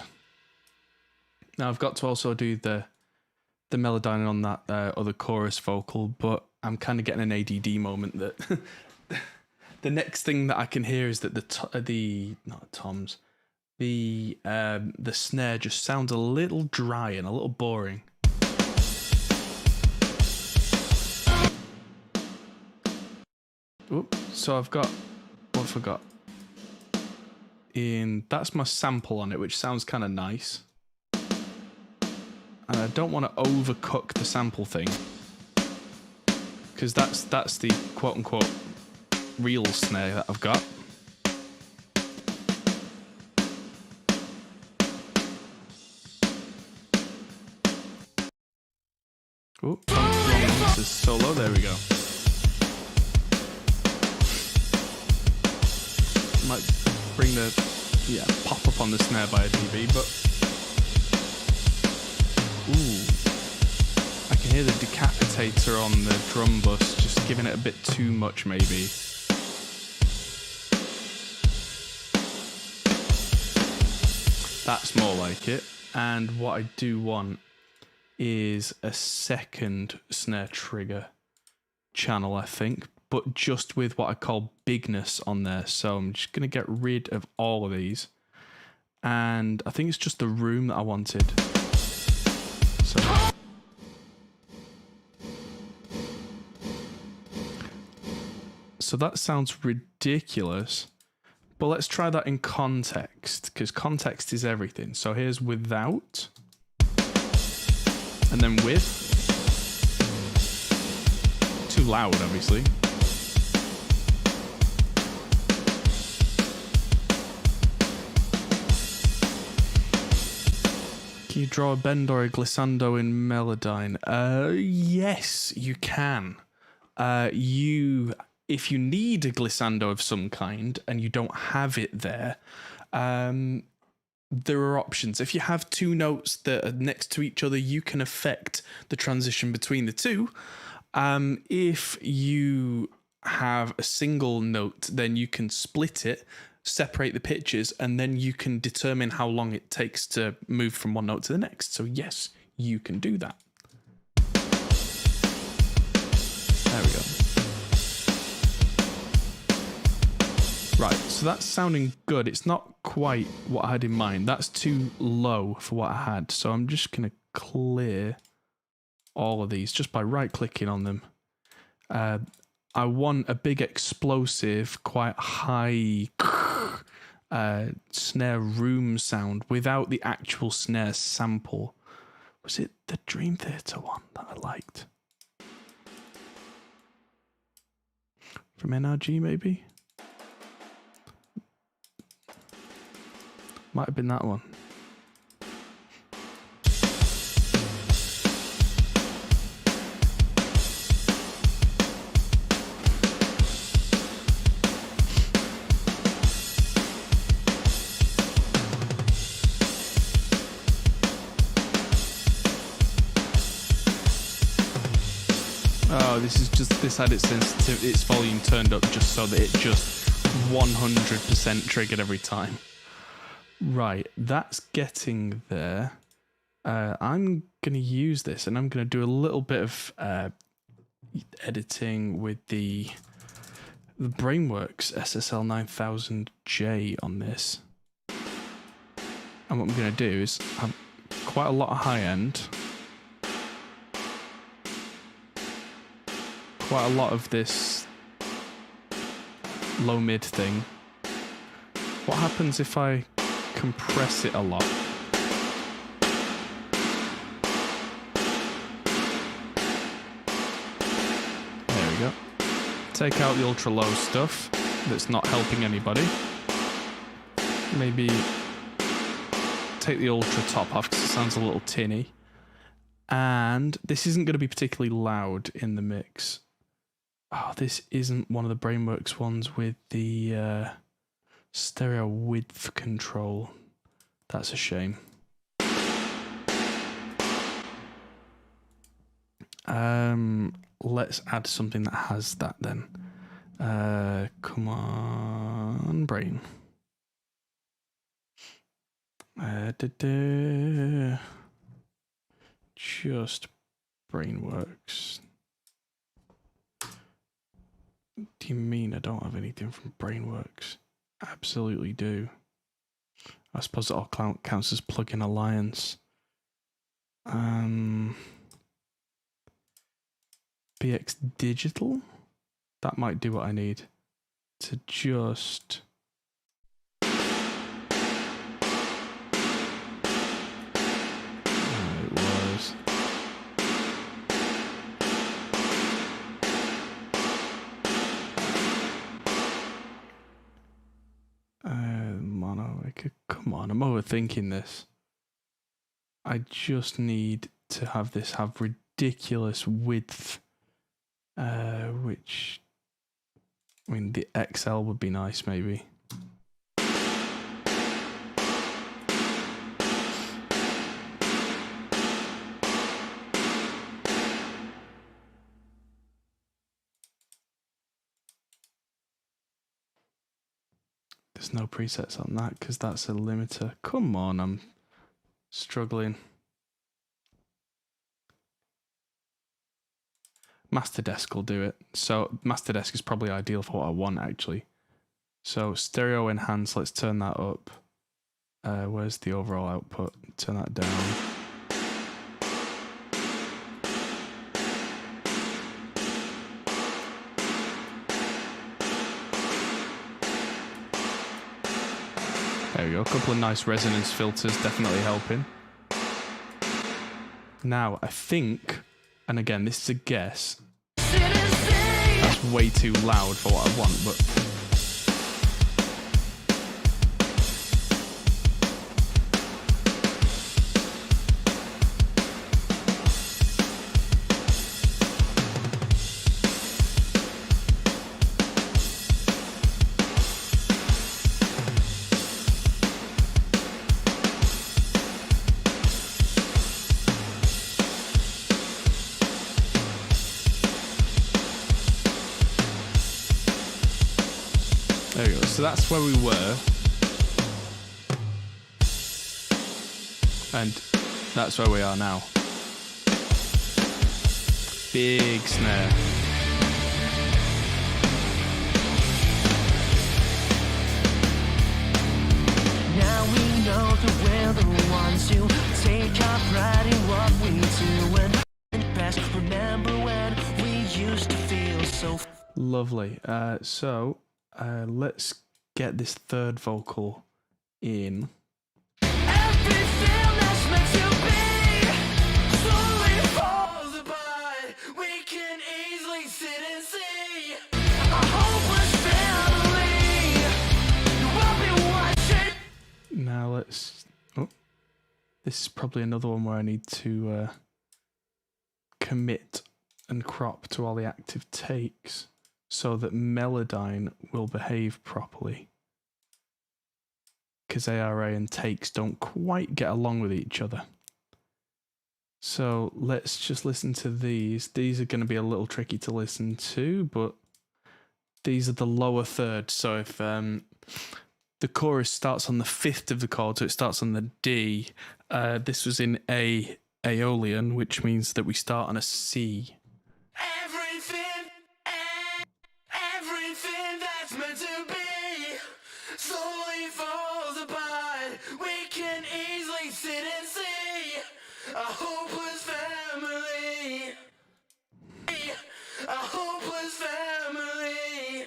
Now I've got to also do the melodyne on that other chorus vocal, but I'm kind of getting an ADD moment that the next thing that I can hear is that the snare just sounds a little dry and a little boring. Oop, so I've got what have I got? That's my sample on it, which sounds kind of nice. And I don't want to overcook the sample thing, because that's the quote-unquote real snare that I've got. Oh, this is solo. There we go. Might bring the pop up on the snare by a dB, but ooh, I can hear the decapitator on the drum bus just giving it a bit too much, maybe. That's more like it. And what I do want is a second snare trigger channel, I think, but just with what I call bigness on there. So I'm just going to get rid of all of these. And I think it's just the room that I wanted. So So that sounds ridiculous. But let's try that in context, because context is everything. So here's without. And then with. Too loud, obviously. Can you draw a bend or a glissando in Melodyne? Yes, you can. If you need a glissando of some kind and you don't have it there, there are options. If you have two notes that are next to each other, you can affect the transition between the two. If you have a single note, then you can split it, separate the pitches, and then you can determine how long it takes to move from one note to the next. So yes, you can do that. There we go. Right, so that's sounding good. It's not quite what I had in mind. That's too low for what I had. So I'm just going to clear all of these just by right-clicking on them. I want a big explosive, quite high snare room sound without the actual snare sample. Was it the Dream Theater one that I liked? From NRG, maybe? Might have been that one. Oh, this had its volume turned up just so that it just 100% triggered every time. Right, that's getting there. I'm going to use this and I'm going to do a little bit of editing with the Brainworks SSL 9000J on this. And what I'm going to do is have quite a lot of high end. Quite a lot of this low mid thing. What happens if I compress it a lot? There we go. Take out the ultra low stuff that's not helping anybody. Maybe take the ultra top off because it sounds a little tinny. And this isn't going to be particularly loud in the mix. Oh, this isn't one of the Brainworks ones with the stereo width control. That's a shame. Let's add something that has that then. Come on, brain. Just Brainworks. Do you mean I don't have anything from Brainworks? Absolutely do. I suppose it all counts as plugin alliance. BX Digital? That might do what I need to just... it was... mono, come on, I'm overthinking this. I just need to have this have ridiculous width, which, I mean, the XL would be nice, maybe. There's no presets on that because that's a limiter. Come on, I'm struggling. Masterdesk will do it. So Masterdesk is probably ideal for what I want, actually. So stereo enhance, let's turn that up. Where's the overall output? Turn that down. There we go. A couple of nice resonance filters definitely helping. Now, I think, and again, this is a guess, that's way too loud for what I want, but... There we go. So that's where we were. And that's where we are now. Big snare. Now we know that we're the ones who take our pride in what we do and best. Remember when we used to feel so Lovely. Let's get this third vocal in. everything that's meant to be slowly falls apart. We can easily sit and see a hopeless family. You will be watching. Now let's... Oh, this is probably another one where I need to commit and crop to all the active takes so that Melodyne will behave properly. Because ARA and takes don't quite get along with each other. So let's just listen to these. These are going to be a little tricky to listen to, but these are the lower third. So if the chorus starts on the fifth of the chord, so it starts on the D, this was in A Aeolian, which means that we start on a C. Everything that's meant to be slowly falls apart. We can easily sit and see a hopeless family. A hopeless family.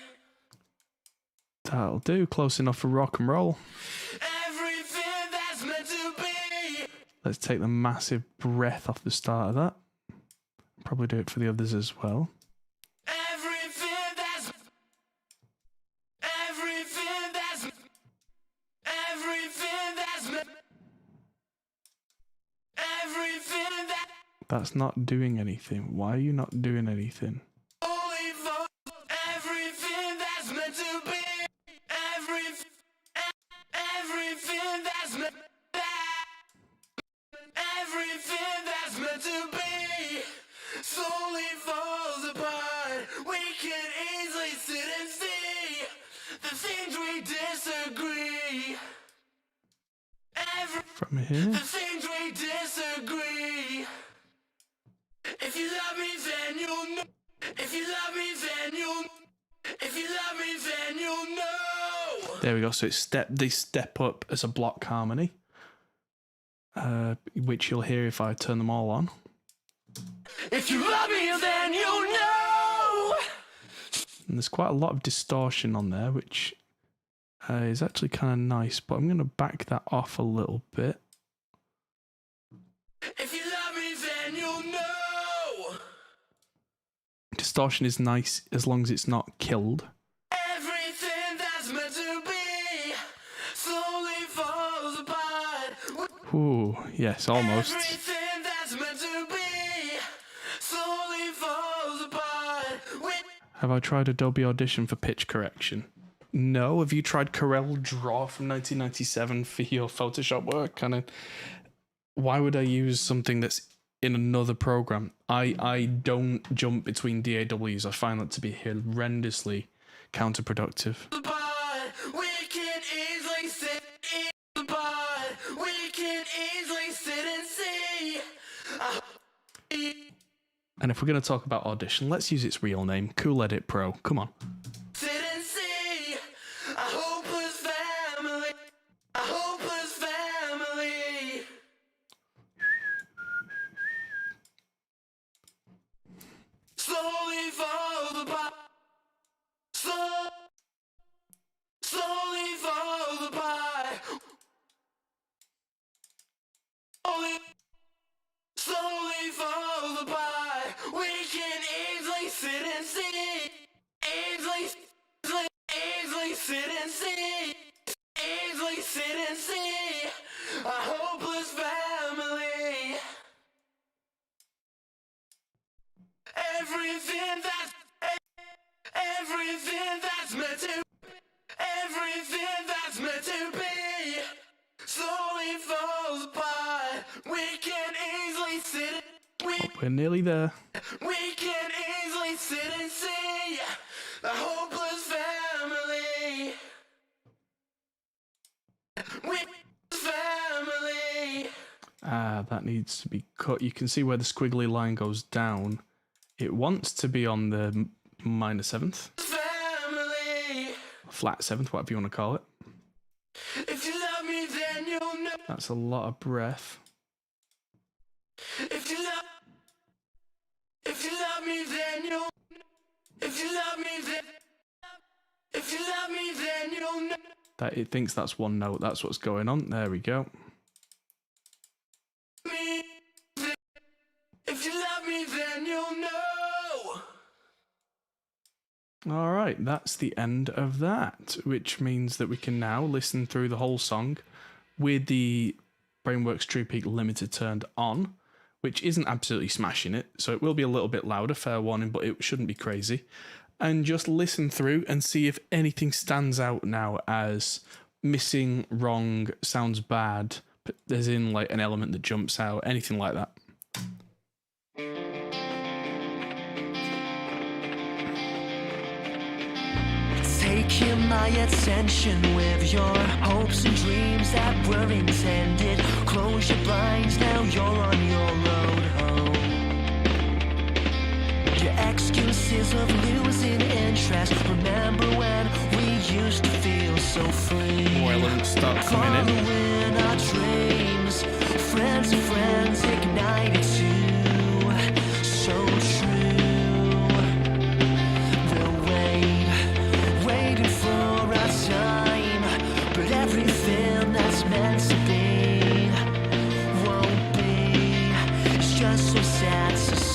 That'll do. Close enough for rock and roll. Everything that's meant to be. Let's take the massive breath off the start of that. Probably do it for the others as well. That's not doing anything. Why are you not doing anything? Everything that's meant to be. Everything that's meant. Everything that's meant to be slowly falls apart. We can easily sit and see the things we disagree. From here? The things we disagree. If you love me, then you'll know. If you love me, then you'll. If you love me, then you'll know. There we go. So it's they step up as a block harmony, which you'll hear if I turn them all on. If you love me, then you'll know. And there's quite a lot of distortion on there, which is actually kind of nice. But I'm going to back that off a little bit. If you love me, then you'll know. Distortion is nice as long as it's not killed. Everything that's meant to be slowly falls apart. Ooh, yes, almost. Everything that's meant to be slowly falls apart. Have I tried Adobe Audition for pitch correction? No. Have you tried Corel Draw from 1997 for your Photoshop work? Why would I use something that's in another program? I don't jump between DAWs. I find that to be horrendously counterproductive. We can easily sit in the pod. We can easily sit and see. And if we're going to talk about Audition, let's use its real name, Cool Edit Pro. Come on. Sit and see a hopeless family. A hopeless family. Slowly fall apart. Slowly fall apart. slowly falls apart. We can easily sit and see. Easily sit and see. Easily sit and see a hopeless family. Everything that's meant to, everything that's meant to be, slowly falls apart. We can easily sit. We're nearly there. We can easily sit and see a hopeless family. Family. That needs to be cut. You can see where the squiggly line goes down. It wants to be on the minor seventh. Family. Flat seventh, whatever you want to call it. If you love me, then you'll know. That's a lot of breath. If you love me, then you'll. If you love me, then you'll know. That it thinks that's one note. That's what's going on. There we go. If you love me, then you'll know. All right, that's the end of that, which means that we can now listen through the whole song with the Brainworks True Peak Limited turned on, which isn't absolutely smashing it, so it will be a little bit louder, fair warning, but it shouldn't be crazy. And just listen through and see if anything stands out now as missing, wrong, sounds bad, but there's in like an element that jumps out, anything like that. Taking my attention with your hopes and dreams that were intended. Close your blinds, now you're on your road home. Your excuses of losing interest. Remember when we used to feel so free? More elements start coming in. Following our dreams, friends and friends ignited too. So true. We'll waiting for our time, but everything that's meant to be won't be. It's just so sad to see.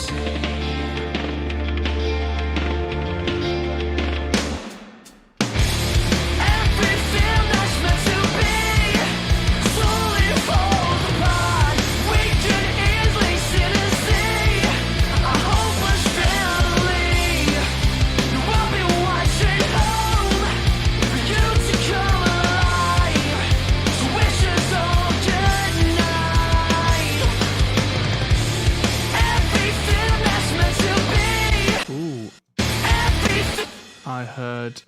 I heard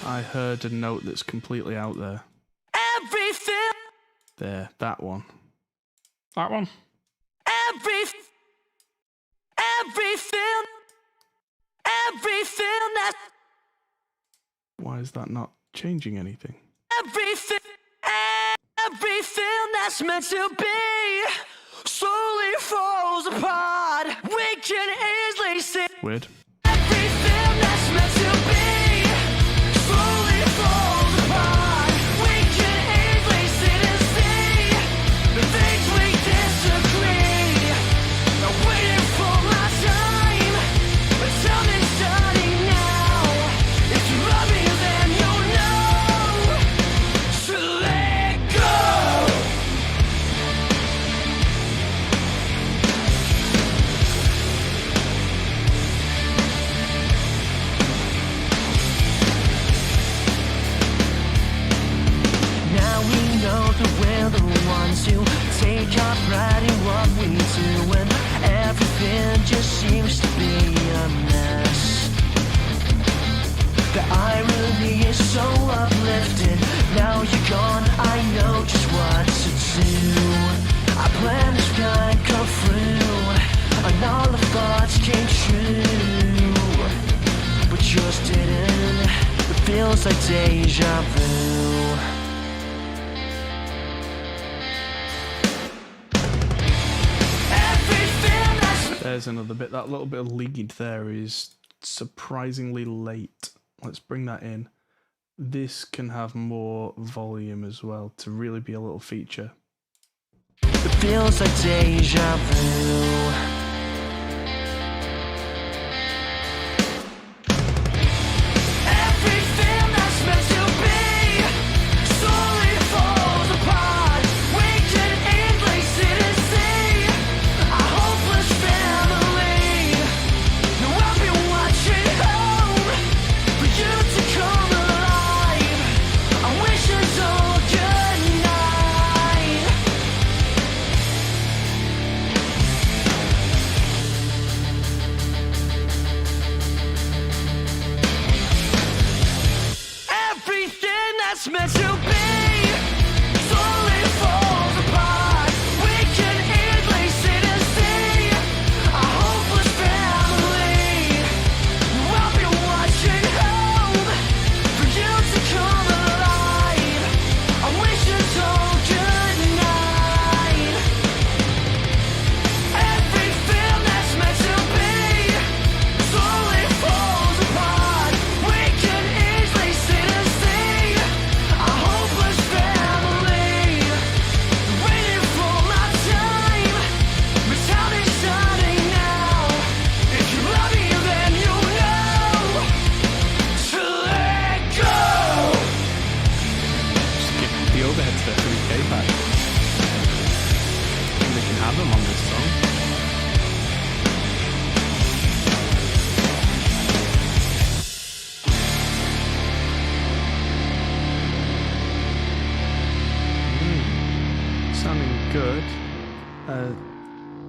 I heard a note that's completely out there. Everything. There, that one. That one. Everything that. Why is that not changing anything? Everything that's meant to be slowly falls apart. We can easily see. Weird. Everything that's meant to be slowly falls apart. We can easily sit and see the things we disagree. I'm waiting for my time, but something's starting now. If you love me, then you'll know. So let go. Now we know that we're the ones who take our pride in what we do, and everything just seems to be a mess. The irony is so uplifting. Now you're gone, I know just what to do. Our plans can't go through, and all the thoughts came true, but yours didn't. It feels like deja vu. There's another bit. That little bit of lead there is surprisingly late. Let's bring that in. this can have more volume as well to really be a little feature. It feels like deja vu. Everything that's meant to be slowly falls apart. We can easily sit and see a hopeless family. Now I've been watching home for you to come alive. I wish it's all good night. Everything that's meant to be slowly falls apart. We can easily sit and see a hopeless family. I'll be watching home for you to come alive. I wish it's all good night. Everything that's meant to be slowly falls apart. We can easily sit and see a hopeless family. Waiting for my time. My town is shining now. If you love me, then you know to let go. Just get the overhead to 3K back. And they can have them on this song. Sounding good.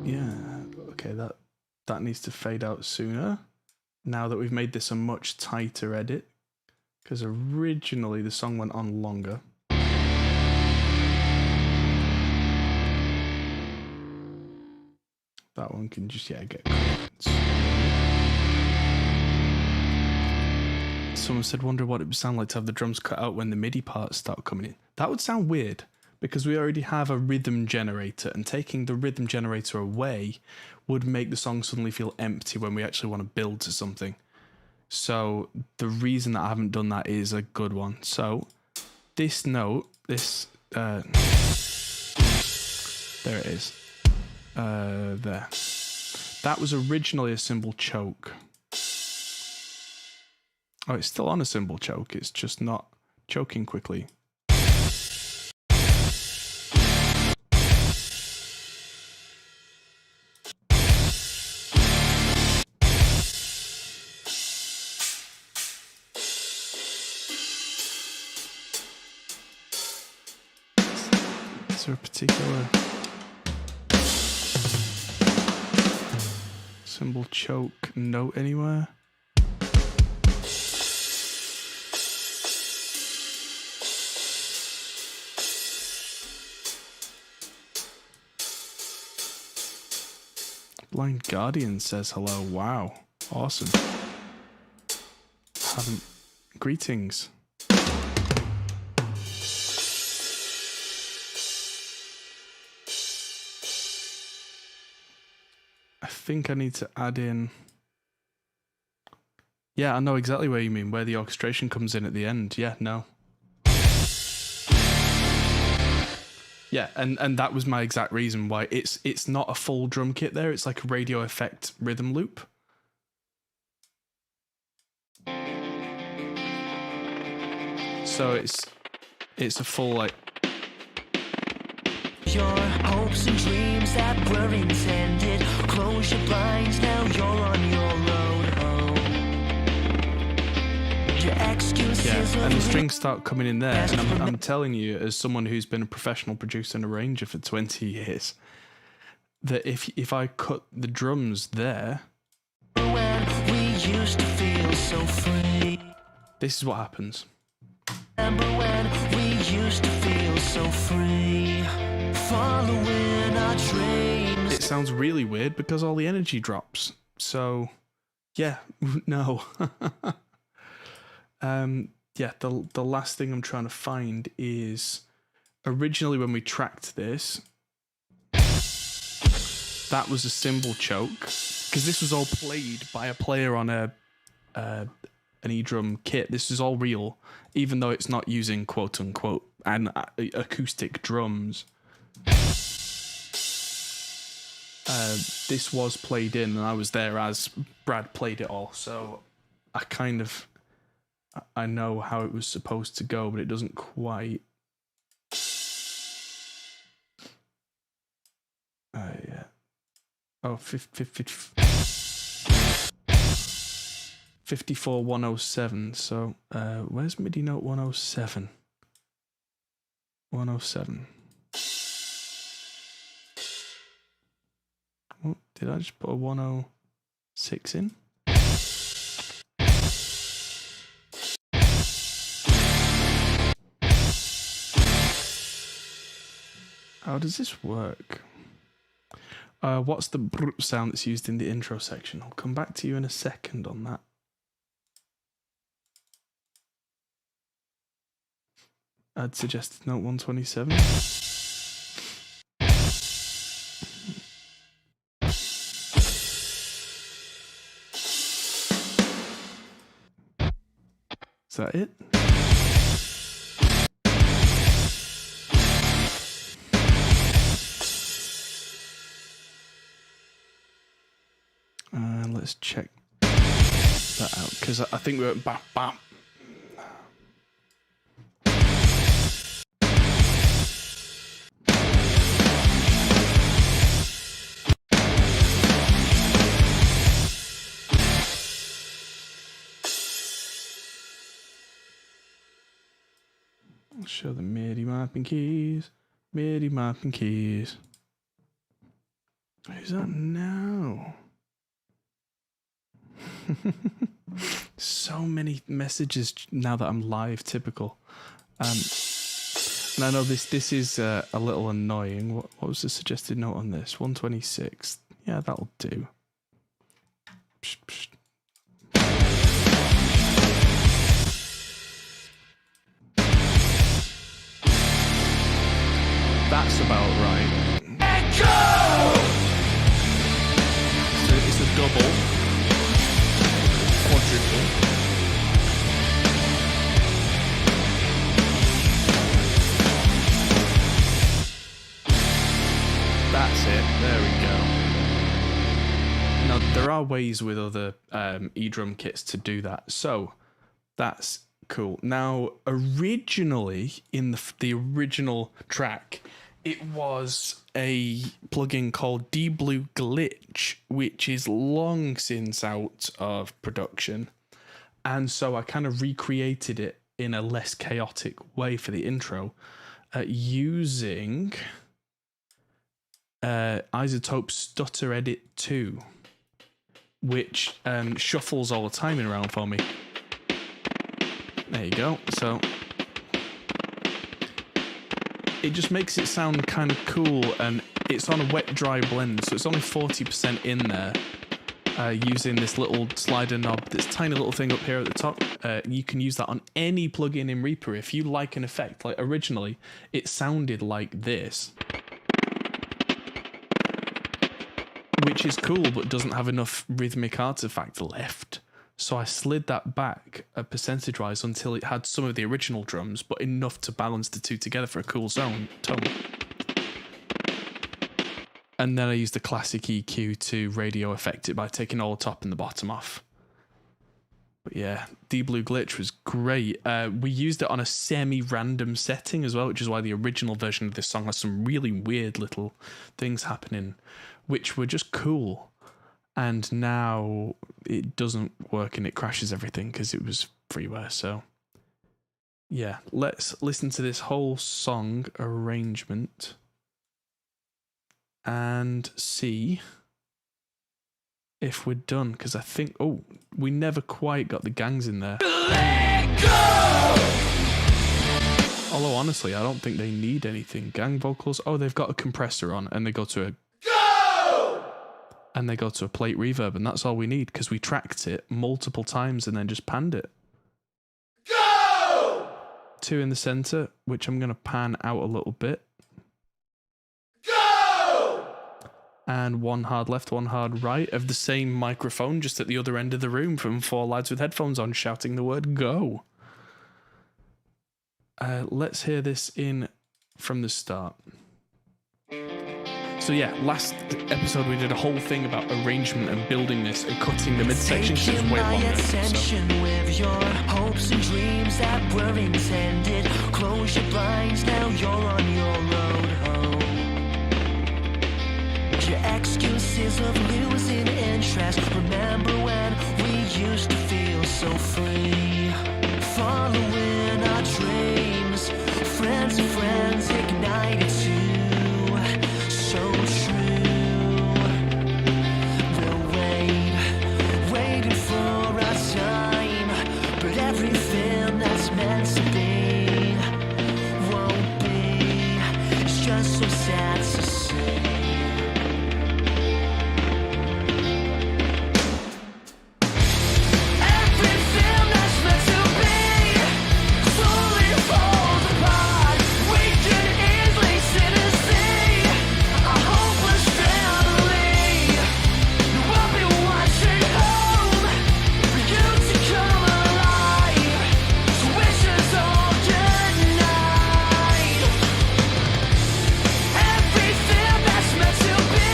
Yeah. Okay, that needs to fade out sooner. Now that we've made this a much tighter edit, because originally the song went on longer. That one can just get cut. Someone said, wonder what it would sound like to have the drums cut out when the MIDI parts start coming in. That would sound weird, because we already have a rhythm generator, and taking the rhythm generator away would make the song suddenly feel empty when we actually want to build to something. So the reason that I haven't done that is a good one. So this note, this there it is. There. That was originally a cymbal choke. Oh, it's still on a cymbal choke. It's just not choking quickly. Is there a particular cymbal choke note anywhere? Blind Guardian says hello. Wow. Awesome. Greetings. I think I need to add in... Yeah, I know exactly where you mean, where the orchestration comes in at the end. Yeah, no. Yeah, and that was my exact reason why it's not a full drum kit there. It's like a radio effect rhythm loop. So it's a full like... Your hopes and dreams that were intended. Close your blinds, now you're on your road home. Your excuses. Yeah, and the strings start coming in there, and I'm telling you, as someone who's been a professional producer and arranger for 20 years, that if I cut the drums there, when we used to feel so free. this is what happens. Remember when we used to feel so free, following our dreams. It sounds really weird because all the energy drops. So, yeah, no. Yeah, the last thing I'm trying to find is originally when we tracked this, that was a cymbal choke because this was all played by a player on a an E-drum kit. This is all real, even though it's not using quote unquote acoustic drums. This was played in, and I was there as Brad played it all, so I know how it was supposed to go, but it doesn't quite. Yeah. Oh, 54107. So, where's MIDI note 107? 107. Oh, did I just put a 106 in? How does this work? What's the brr sound that's used in the intro section? I'll come back to you in a second on that. I'd suggested note 127. Is that it? Let's check that out, because I think we went bam, bam. I'll show the MIDI mapping keys. MIDI mapping keys. Who's that now? So many messages now that I'm live, typical. And I know this is a little annoying. What was the suggested note on this? 126. Yeah, that'll do. Psh, psh. That's about right. Echo! So it's a double. Quadruple. That's it. There we go. Now, there are ways with other E-drum kits to do that. So, that's cool. Now, originally, in the original track, it was a plugin called D-Blue Glitch, which is long since out of production. And so I kind of recreated it in a less chaotic way for the intro using iZotope Stutter Edit 2, which shuffles all the timing around for me. There you go. So it just makes it sound kind of cool, and it's on a wet-dry blend, so it's only 40% in there. Using this little slider knob, this tiny little thing up here at the top. You can use that on any plugin in Reaper if you like an effect. Like originally, it sounded like this, which is cool, but doesn't have enough rhythmic artifact left. So I slid that back percentage-wise until it had some of the original drums, but enough to balance the two together for a cool tone. And then I used the classic EQ to radio effect it by taking all the top and the bottom off. But yeah, D-Blue Glitch was great. We used it on a semi-random setting as well, which is why the original version of this song has some really weird little things happening, which were just cool. And now it doesn't work and it crashes everything because it was freeware. So yeah, let's listen to this whole song arrangement and see if we're done, because I think, oh, we never quite got the gangs in there. Although honestly, I don't think they need anything. Gang vocals, oh, they've got a compressor on and they go to a plate reverb, and that's all we need because we tracked it multiple times and then just panned it. Go! 2 in the center, which I'm going to pan out a little bit. Go! and one hard left, one hard right of the same microphone, just at the other end of the room from four lads with headphones on shouting the word go. Let's hear this in from the start. So yeah, last episode we did a whole thing about arrangement and building this and cutting the midsection because it's way longer. With your hopes and dreams that were intended. Close your blinds, now you're on your road home. Your excuses of losing interest. Remember when we used to feel so free, following our dreams. Friends and friends ignited too. So true. We'll waiting for our time, but everything that's meant to be won't be. It's just so sad to see. Everything that's meant to be slowly falls apart. We can easily sit and see a hopeless family. You won't be watching home for you to come alive. So wishes all good night. Everything that's meant to be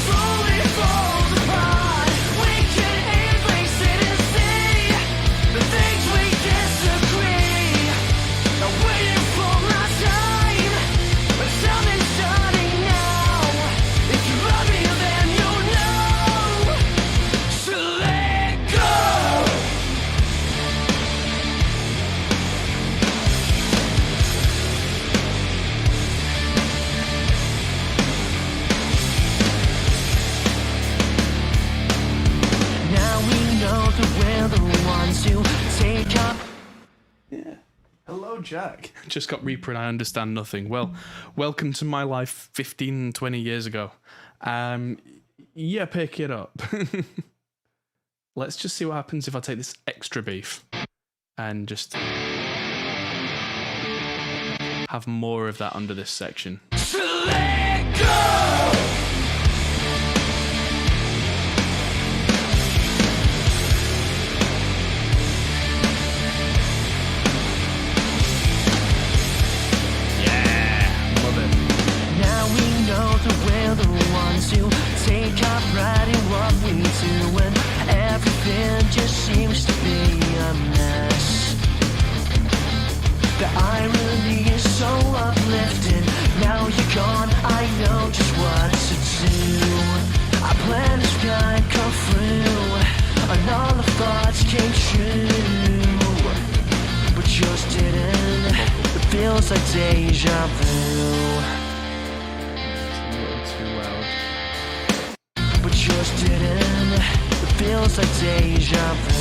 slowly falls apart. We can easily sit and see the things we disagree. I'm waiting for my time, but something's starting now. If you love me, then you'll know. So let go. Now we know that we're the ones who take up. Yeah. Hello, Jack. Just got Reaper and I understand nothing. Well, welcome to my life 15, 20 years ago. Yeah, pick it up. Let's just see what happens if I take this extra beef and just have more of that under this section. So let go. Love it. Now we know that we're the ones who take our pride in what we do, and everything just seems to be a mess. The irony is so uplifting. Now you're gone, I know just what to do. Our plan is gonna come through, and all the thoughts came true, but yours didn't. It feels like deja vu. It's a little too loud. But yours didn't. It feels like deja vu.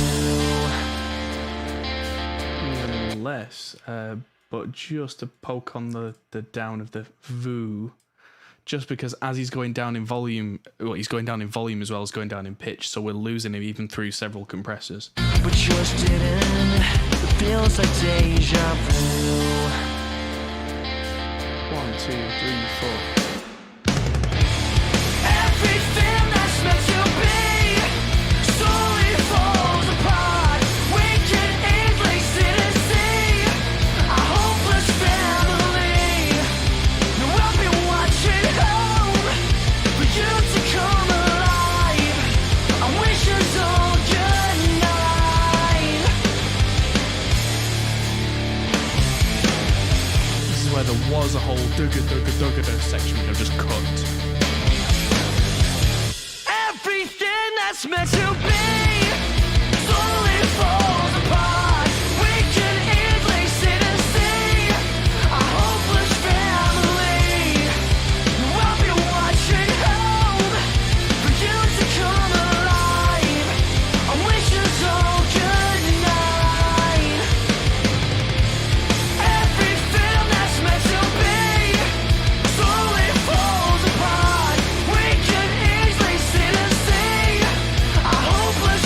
Even less, but just to poke on the down of the VOO, just because as he's going down in volume, well, he's going down in volume as well as going down in pitch, so we're losing him even through several compressors. But yours didn't. It feels like deja vu. 1, 2, 3, 4. Everything that's meant to be slowly falls apart. We can easily sit and see a hopeless family. No, I'll be watching home for you to come alive. I wish us all good night. This is where there was a whole dugga section which I've just cut. Everything that's meant to be slowly falls apart. We can easily sit and see a hopeless family. I'll be watching home for you to come alive. I wish us all good night. Everything that's meant to be slowly falls apart. We can easily sit and see a hopeless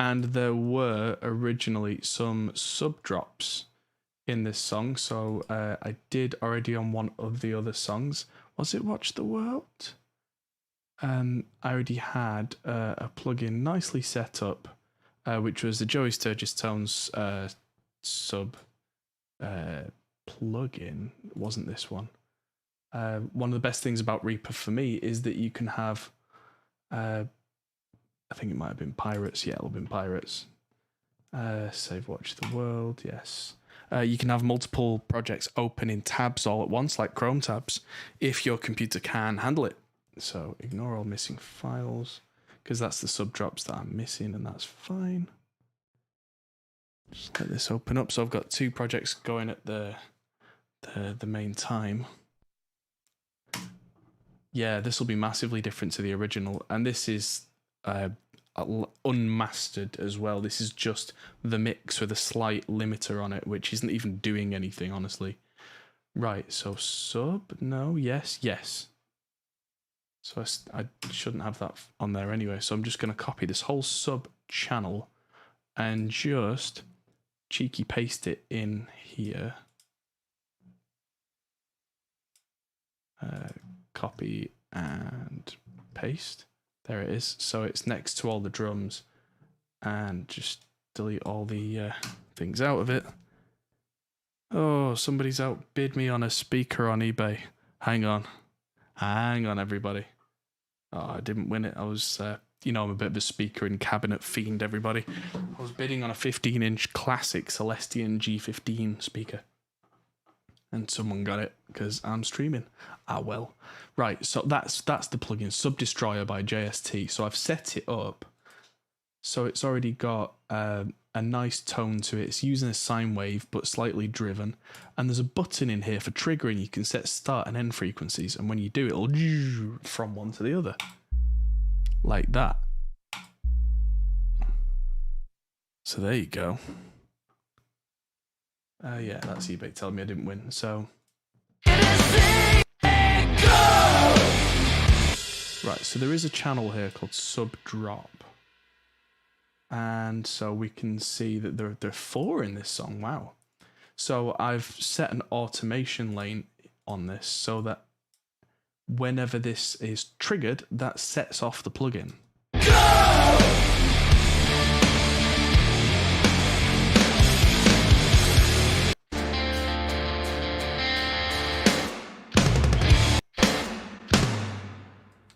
And there were originally some sub drops in this song. So I did already on one of the other songs. Was it Watch the World? I already had a plugin nicely set up, which was the Joey Sturgis Tones sub plugin. It wasn't this one. One of the best things about Reaper for me is that you can have, I think it might have been Pirates. Yeah, it'll have been Pirates. Save Watch the World, yes. You can have multiple projects open in tabs all at once, like Chrome tabs, if your computer can handle it. So ignore all missing files, because that's the sub drops that I'm missing, and that's fine. Just let this open up. So I've got 2 projects going at the main time. Yeah, this will be massively different to the original, and this is unmastered as well. This is just the mix with a slight limiter on it, which isn't even doing anything, honestly. Right, so sub, no, yes, yes. So I shouldn't have that on there anyway, so I'm just going to copy this whole sub channel and just cheeky paste it in here. Copy and paste. There it is. So it's next to all the drums, and just delete all the things out of it. Oh, somebody's outbid me on a speaker on eBay. Hang on, everybody. Oh, I didn't win it. I was, I'm a bit of a speaker and cabinet fiend, everybody. I was bidding on a 15-inch classic Celestion G15 speaker, and someone got it because I'm streaming. Ah, well. Right, so that's the plugin, Sub Destroyer by JST. So I've set it up so it's already got a nice tone to it. It's using a sine wave but slightly driven, and there's a button in here for triggering. You can set start and end frequencies, and when you do, it'll from one to the other like that. So there you go. Yeah, that's eBay telling me I didn't win. So right, so there is a channel here called Sub Drop, and so we can see that there are 4 in this song. Wow. So I've set an automation lane on this so that whenever this is triggered, that sets off the plugin.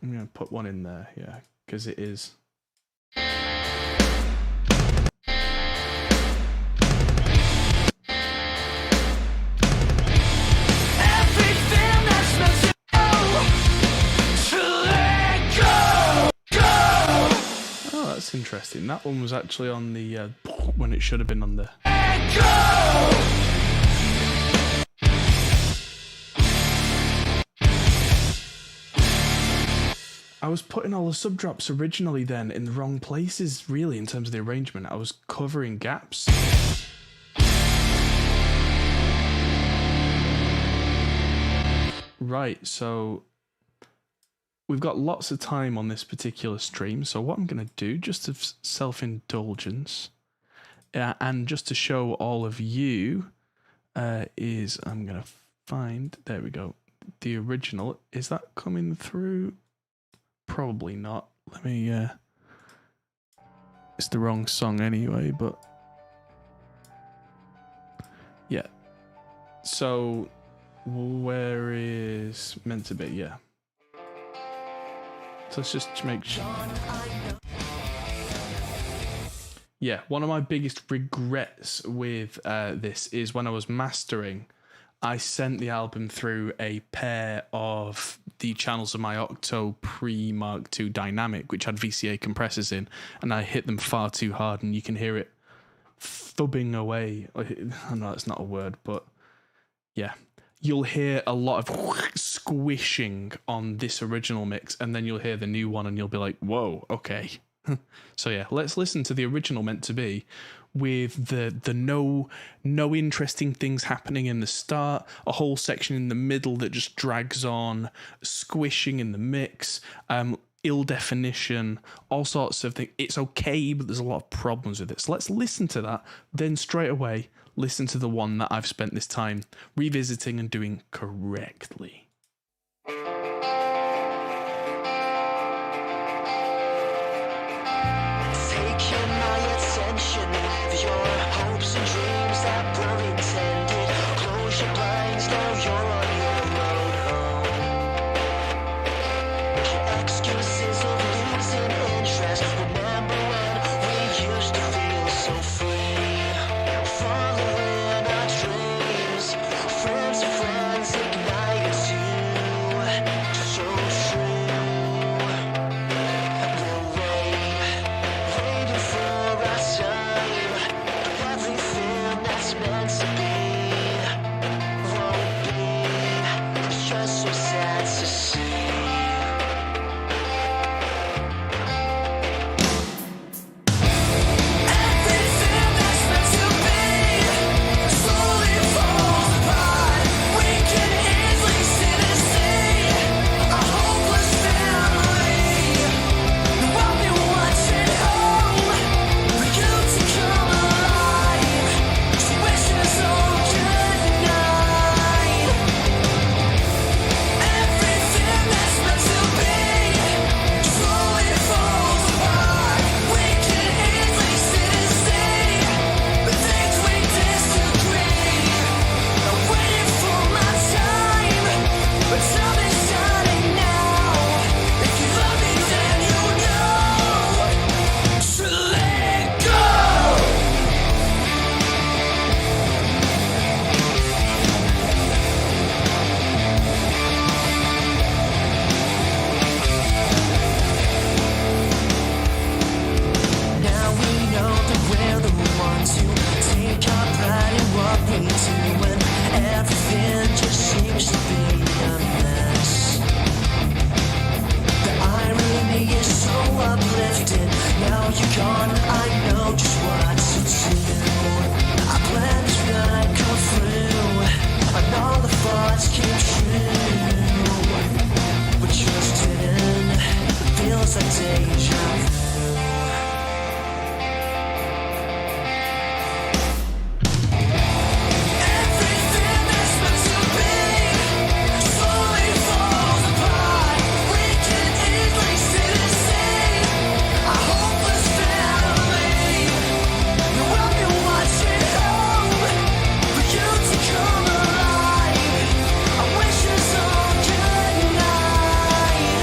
I'm going to put one in there, yeah, because it is. Oh, that's interesting. That one was actually on the, when it should have been on the. I was putting all the sub drops originally then in the wrong places, really, in terms of the arrangement. I was covering gaps. Right, so we've got lots of time on this particular stream, so what I'm going to do, just of self-indulgence, and just to show all of you, is I'm going to find, there we go, the original. Is that coming through? Probably not. Let me, it's the wrong song anyway, but yeah. So where is meant to be? Yeah. So let's just make sure. Yeah, one of my biggest regrets with this is when I was mastering, I sent the album through a pair of the channels of my Octo Pre-Mark II Dynamic, which had VCA compressors in, and I hit them far too hard, and you can hear it thubbing away. I know that's not a word, but yeah. You'll hear a lot of squishing on this original mix, and then you'll hear the new one, and you'll be like, whoa, okay. So yeah, let's listen to the original Meant to Be, with the no interesting things happening in the start, a whole section in the middle that just drags on, squishing in the mix. ill definition, all sorts of things. It's okay, but there's a lot of problems with it. So let's listen to that. Then straight away, listen to the one that I've spent this time revisiting and doing correctly. Taking my attention, leave your hopes and dreams that were intended. Close your blinds, now you're on your road home. Excuses of losing interest. Remember when we used to feel so free? Following our dreams, friends of friends ignited too. So true. We'll waiting for our time, but everything that's meant to be won't be. It's just so sad to see. Everything that's meant to be slowly falls apart. We can easily sit and see a hopeless family. I've been watching home for you to come alive. She wishes all good night. Everything that's meant to be slowly falls apart. We can easily sit and see the things we disagree. I'm waiting for my time, but time is shining now. If you love me, then you know to let go. Now we know that we're the ones who take our pride in what we do, and everything just seems to be a mess. The irony is so uplifting. Now you're gone, I know just what to do. Our plans might come through, and all the thoughts came true, but just didn't. It feels like deja vu. Everything that's meant to be slowly falls apart. We can easily sit and see a hopeless family. Now I've been watching home for you to come alive. I wish us all good night.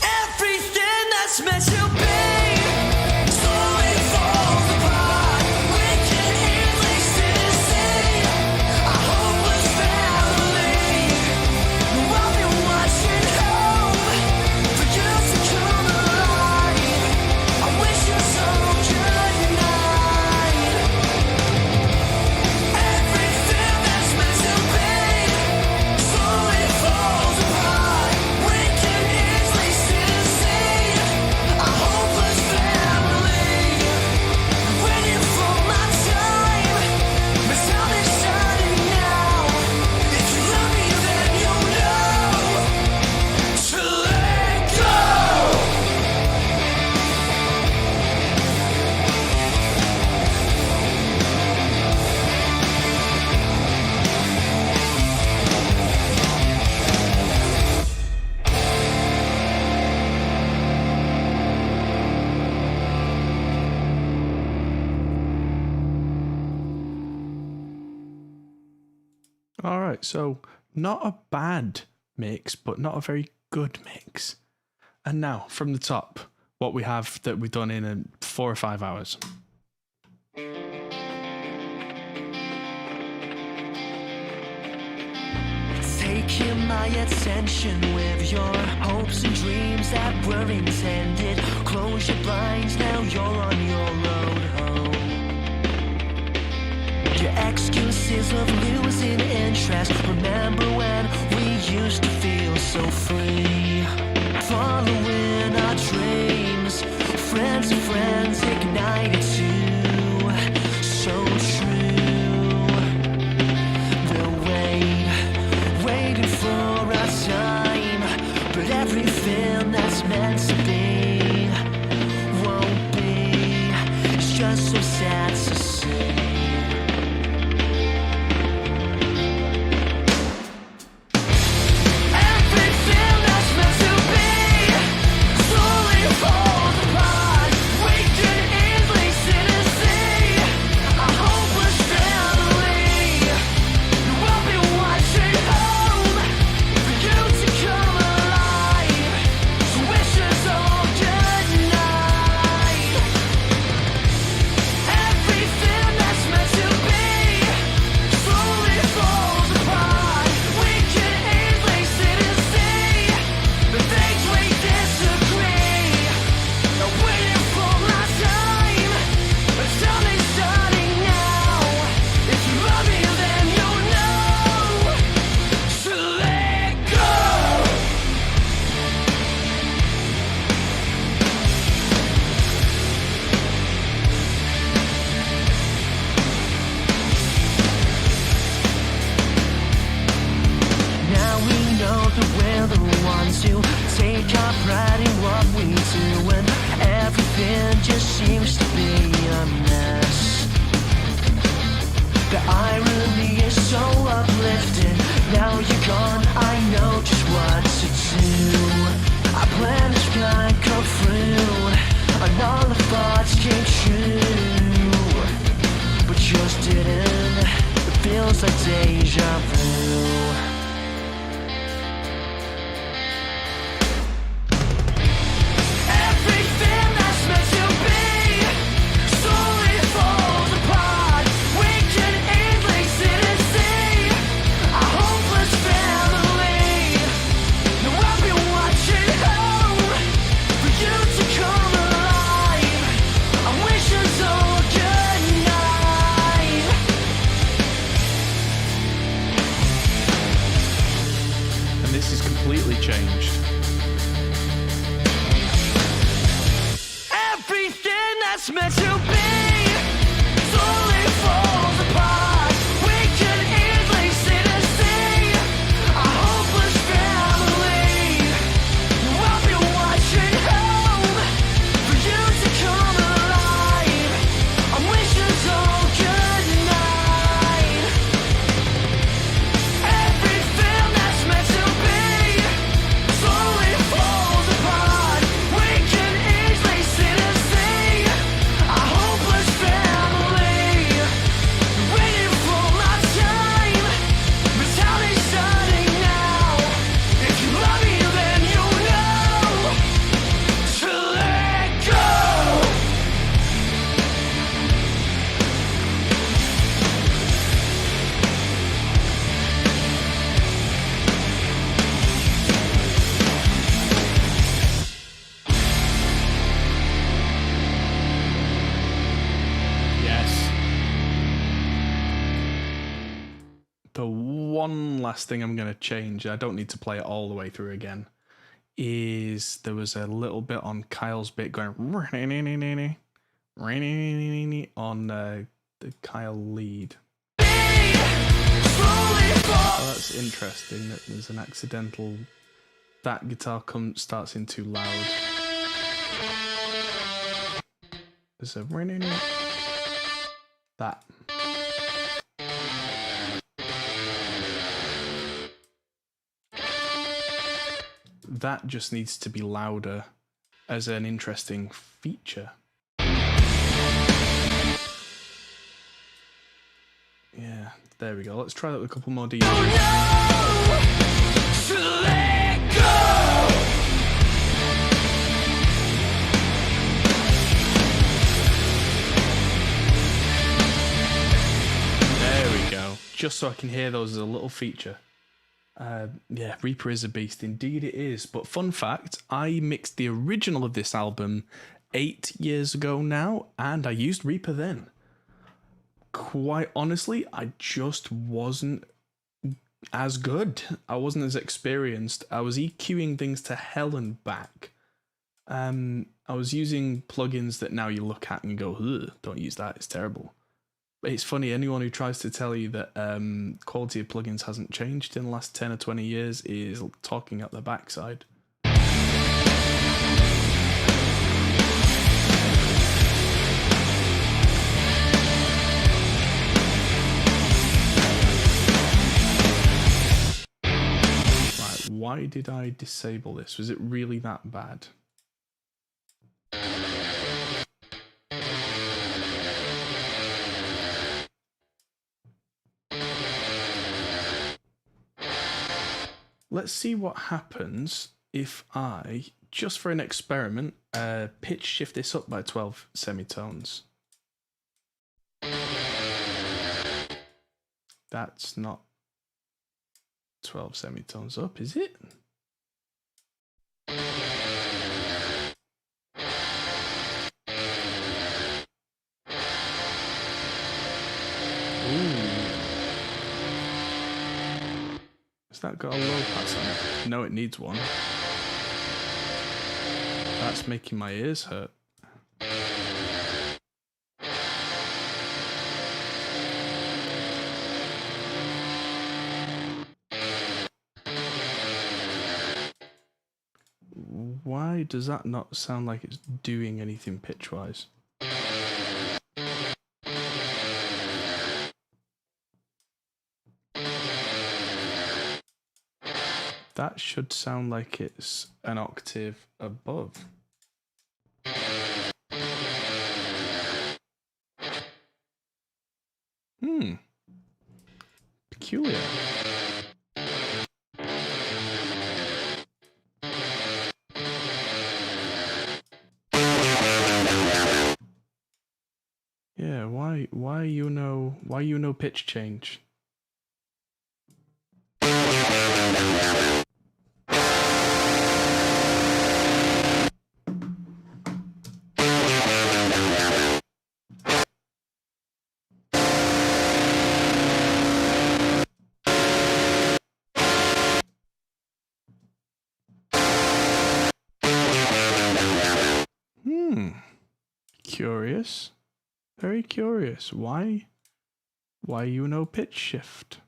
Everything that's meant to be slowly falls apart. We can easily sit and see a hopeless family. Now I've been watching home for you to come alive. I wish you so good night. Everything that's meant to be slowly falls apart. We can easily sit and see a hopeless family. Waiting for my time, but time is shining now. If you love me, then you'll know to let go. All right, so not a bad mix, but not a very good mix. And now, from the top, what we have that we've done in 4 or 5 hours. taking my attention with your hopes and dreams that were intended. Close your blinds, now you're on your road home. Your excuses of losing interest. Remember when we used to feel so free, following our dreams. Friends and friends ignited too, so true. We'll waiting for our time, but everything that's meant to be won't be. It's just so sad to see. To take our pride in what we do, and everything just seems to be a mess. The irony is so uplifting. Now you're gone, I know just what to do. Our plans can't go through, and all the thoughts came true, but yours didn't. It feels like deja vu. Completely changed. Everything that's meant to be slowly falls apart. We can easily sit and see a hopeless family. I'll be watching home for you to come alive. I wish us all good night. Everything that's meant to be slowly falls apart. We can easily sit and see a hopeless family. Waiting for my time, brutality starting now. If you love me, then you know to let go. Yes. The one last thing I'm going to change, I don't need to play it all the way through again, is there was a little bit on Kyle's bit going on the Kyle lead. Oh, that's interesting that there's an accidental. That guitar starts in too loud. There's a that. That just needs to be louder as an interesting feature. Yeah, there we go. Let's try that with a couple more Ds. There we go. Just so I can hear those as a little feature. Yeah, Reaper is a beast. Indeed it is. But fun fact, I mixed the original of this album 8 years ago now, and I used Reaper then. Quite honestly, I just wasn't as good. I wasn't as experienced. I was EQing things to hell and back. I was using plugins that now you look at and go, ugh, don't use that, it's terrible. But it's funny, anyone who tries to tell you that quality of plugins hasn't changed in the last 10 or 20 years is talking up the backside. Right, why did I disable this? Was it really that bad? Let's see what happens if I, just for an experiment, pitch shift this up by 12 semitones. That's not 12 semitones up, is it? Has that got a low pass on it? No, it needs one. That's making my ears hurt. Why does that not sound like it's doing anything pitch-wise? That should sound like it's an octave above. Peculiar. Yeah, why you know pitch change? Curious. Very curious. Why you no pitch shift?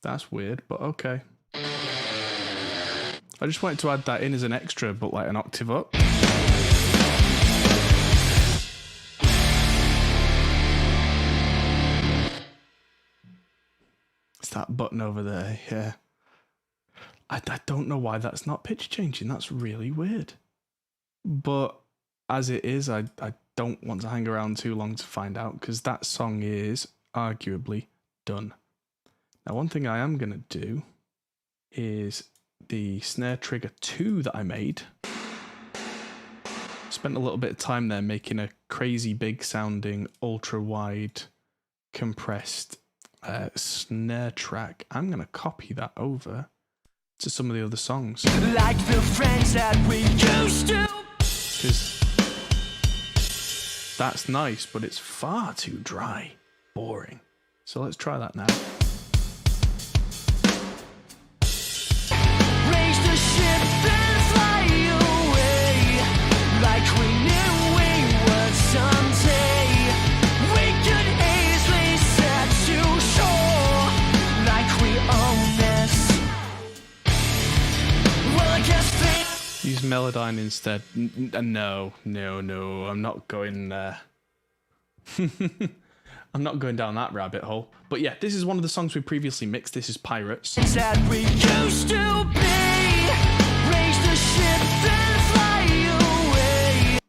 That's weird, but okay. I just wanted to add that in as an extra, but like an octave up. It's that button over there, yeah. I don't know why that's not pitch changing. That's really weird. But as it is, I don't want to hang around too long to find out, because that song is arguably done. Now, one thing I am going to do is the Snare Trigger 2 that I made. Spent a little bit of time there making a crazy big sounding, ultra wide, compressed snare track. I'm going to copy that over to some of the other songs. Like the friends that we used to. Because that's nice, but it's far too dry, boring. So let's try that now. Raise the ship and fly away, like we knew we would someday. We could easily set to shore, like we own this. Well, I guess they Use Melodyne instead. No, I'm not going there. I'm not going down that rabbit hole. But yeah, this is one of the songs we previously mixed. This is Pirates. that we used to be. Raise the ship and fly away,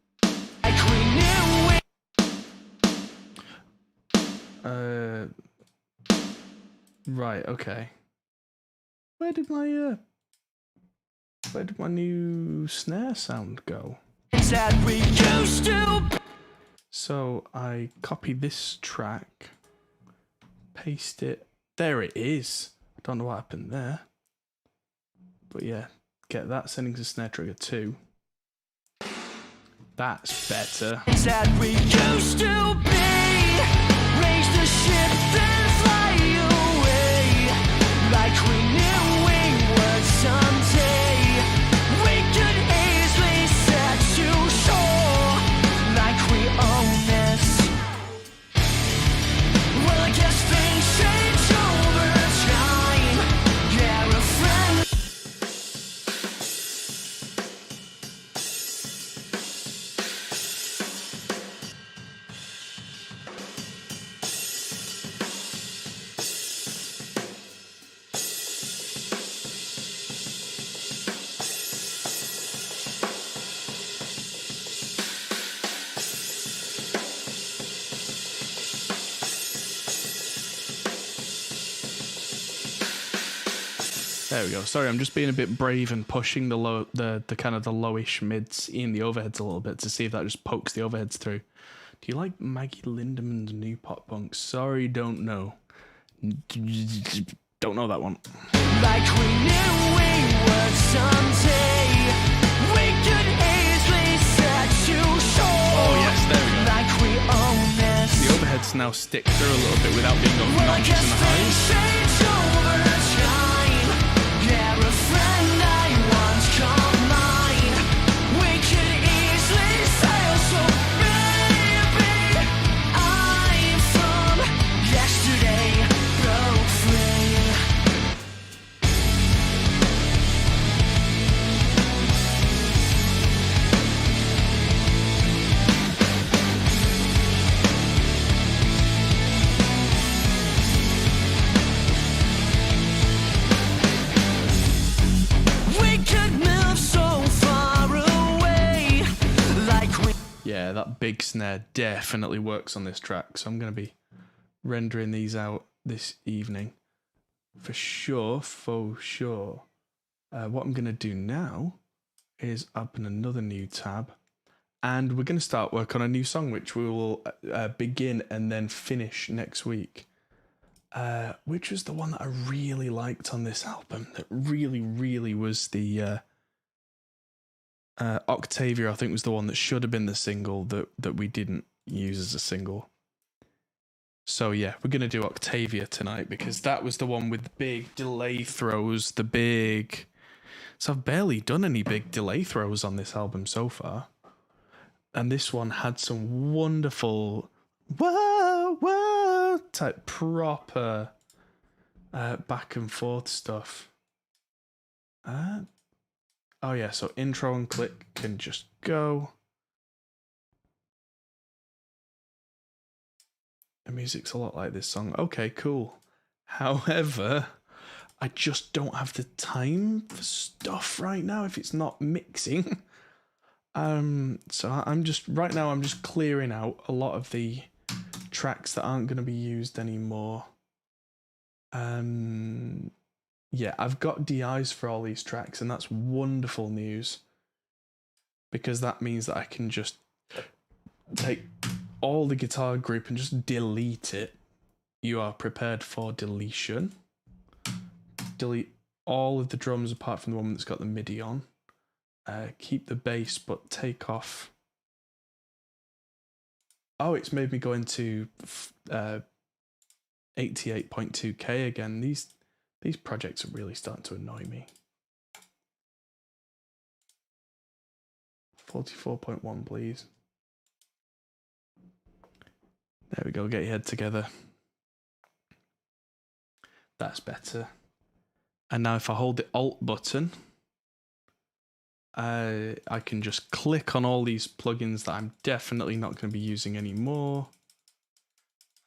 like we knew we. Right, okay. Where did my new snare sound go? That we used to. So I copy this track, paste it. There it is. I don't know what happened there. But yeah, get that settings to snare trigger 2. That's better. That we used to be. Raise the ship, then fly away. Like we knew we would someday. We could easily set to shore. Like we own this. Well, I guess things change over time. Yeah, a friend. There we go. Sorry, I'm just being a bit brave and pushing the kind of the lowish mids in the overheads a little bit to see if that just pokes the overheads through. Do you like Maggie Lindemann's new pop punk? Sorry, don't know. Don't know that one. Like we knew we would someday. We could easily set to shore. Oh yes, there we go. Like we own this. The overheads now stick through a little bit without being obnoxious in the highs. Change over time. Yeah, a friend I once called mine. We could easily sail, so maybe I'm from yesterday, broke free. We could move so far away, like we. Yeah, that big snare definitely works on this track, so I'm going to be rendering these out this evening. For sure, for sure. What I'm going to do now is open another new tab, and we're going to start work on a new song, which we will begin and then finish next week. Which was the one that I really liked on this album, that really was the Octavia, I think, was the one that should have been the single that we didn't use as a single. So yeah, we're going to do Octavia tonight because that was the one with the big delay throws, So I've barely done any big delay throws on this album so far. And this one had some wonderful whoa type proper back and forth stuff. Oh yeah, so intro and click can just go. The music's a lot like this song. Okay, cool. However, I just don't have the time for stuff right now if it's not mixing. So I'm just clearing out a lot of the tracks that aren't going to be used anymore. Yeah, I've got DIs for all these tracks, and that's wonderful news because that means that I can just take all the guitar group and just delete it. You are prepared for deletion. Delete all of the drums apart from the one that's got the MIDI on. Keep the bass, but take off. Oh, it's made me go into 88.2K again. These projects are really starting to annoy me. 44.1, please. There we go, get your head together. That's better. And now if I hold the Alt button, I can just click on all these plugins that I'm definitely not going to be using anymore.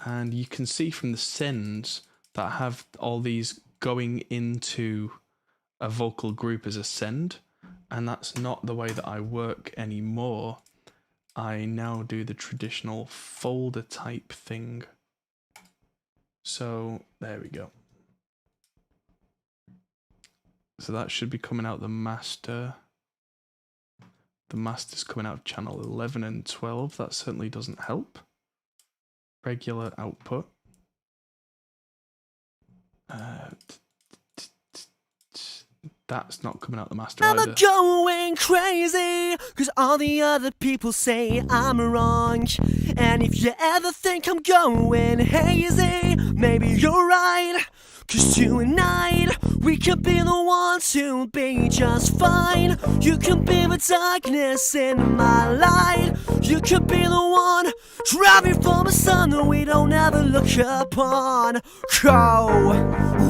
And you can see from the sends that I have all these going into a vocal group as a send. And that's not the way that I work anymore. I now do the traditional folder type thing. So there we go. So that should be coming out the master. The master's coming out of channel 11 and 12. That certainly doesn't help. Regular output. That's not coming out the master either. I'm going crazy, cause all the other people say I'm wrong. And if you ever think I'm going hazy, maybe you're right. Cause tonight, we could be the ones who'll be just fine. You can be the darkness in my light. You could be the one driving for the sun that we don't ever look upon. Go,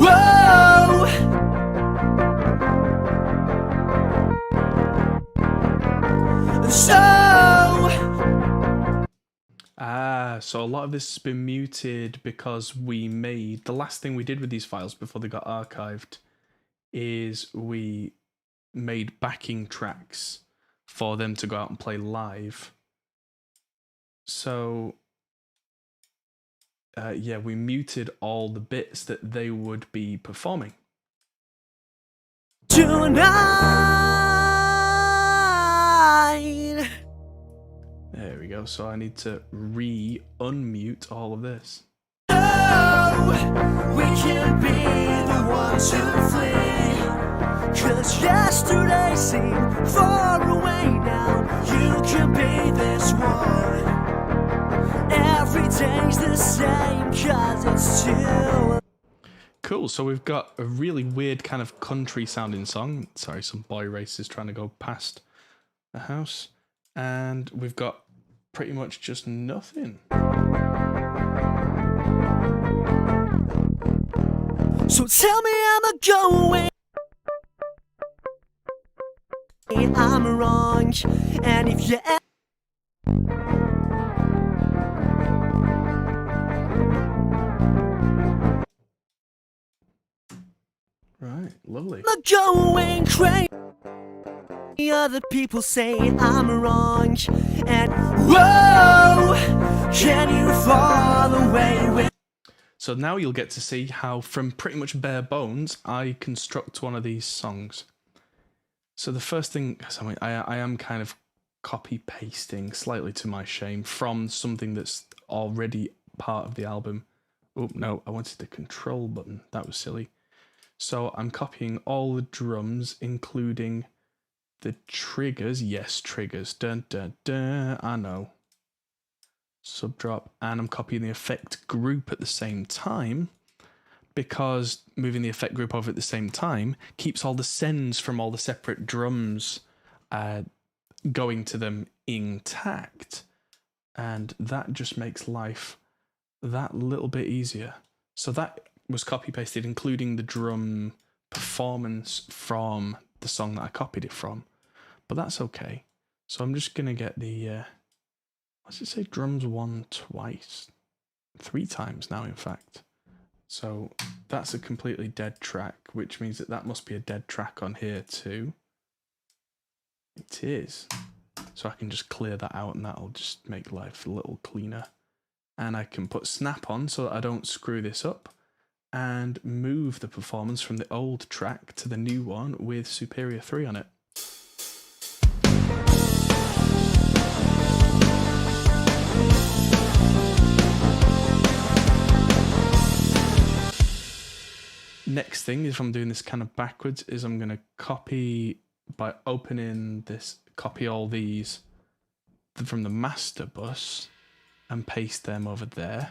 whoa. So a lot of this has been muted because we made... The last thing we did with these files before they got archived is we made backing tracks for them to go out and play live. So, yeah, we muted all the bits that they would be performing. Tonight. There we go. So I need to unmute all of this. Oh, we can be the ones who flee. Cause yesterday seemed far away now. You can be this one. Every day's the same cause it's too. Cool, so we've got a really weird kind of country sounding song. Sorry, some boy racers trying to go past the house. And we've got pretty much just nothing. So tell me I'm going. I'm wrong. And if you Right, lovely. I'm going crazy. Other people say I'm wrong. And whoa, can you fall away with? So now you'll get to see how, from pretty much bare bones, I construct one of these songs. So the first thing, I am kind of copy-pasting, slightly to my shame, from something that's already part of the album. Oh, no, I wanted the control button. That was silly. So I'm copying all the drums, including the triggers. Yes, triggers. Dun, dun, dun. I know. Subdrop. And I'm copying the effect group at the same time, because moving the effect group over at the same time keeps all the sends from all the separate drums going to them intact. And that just makes life that little bit easier. So that was copy-pasted, including the drum performance from the song that I copied it from. But that's okay. So I'm just going to get the... let's just say drums three times now, in fact. So that's a completely dead track, which means that that must be a dead track on here too. It is. So I can just clear that out and that'll just make life a little cleaner. And I can put snap on so that I don't screw this up, and move the performance from the old track to the new one with Superior 3 on it. Next thing, if I'm doing this kind of backwards, is I'm going to copy, by opening this, copy all these from the master bus and paste them over there.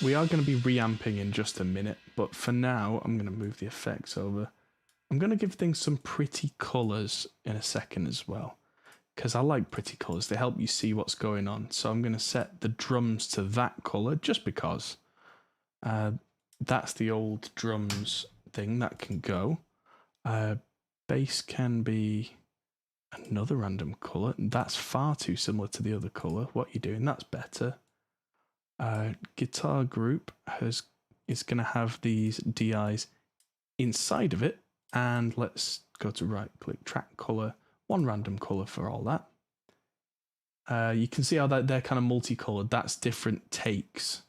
We are going to be reamping in just a minute, but for now, I'm going to move the effects over. I'm going to give things some pretty colours in a second as well, because I like pretty colours. They help you see what's going on. So I'm going to set the drums to that colour, just because that's the old drums thing that can go. Bass can be another random colour. That's far too similar to the other colour. What you're doing, that's better. Guitar group is going to have these DIs inside of it, and let's go to right click track color, one random color for all that. You can see how they're kind of multicolored. That's different takes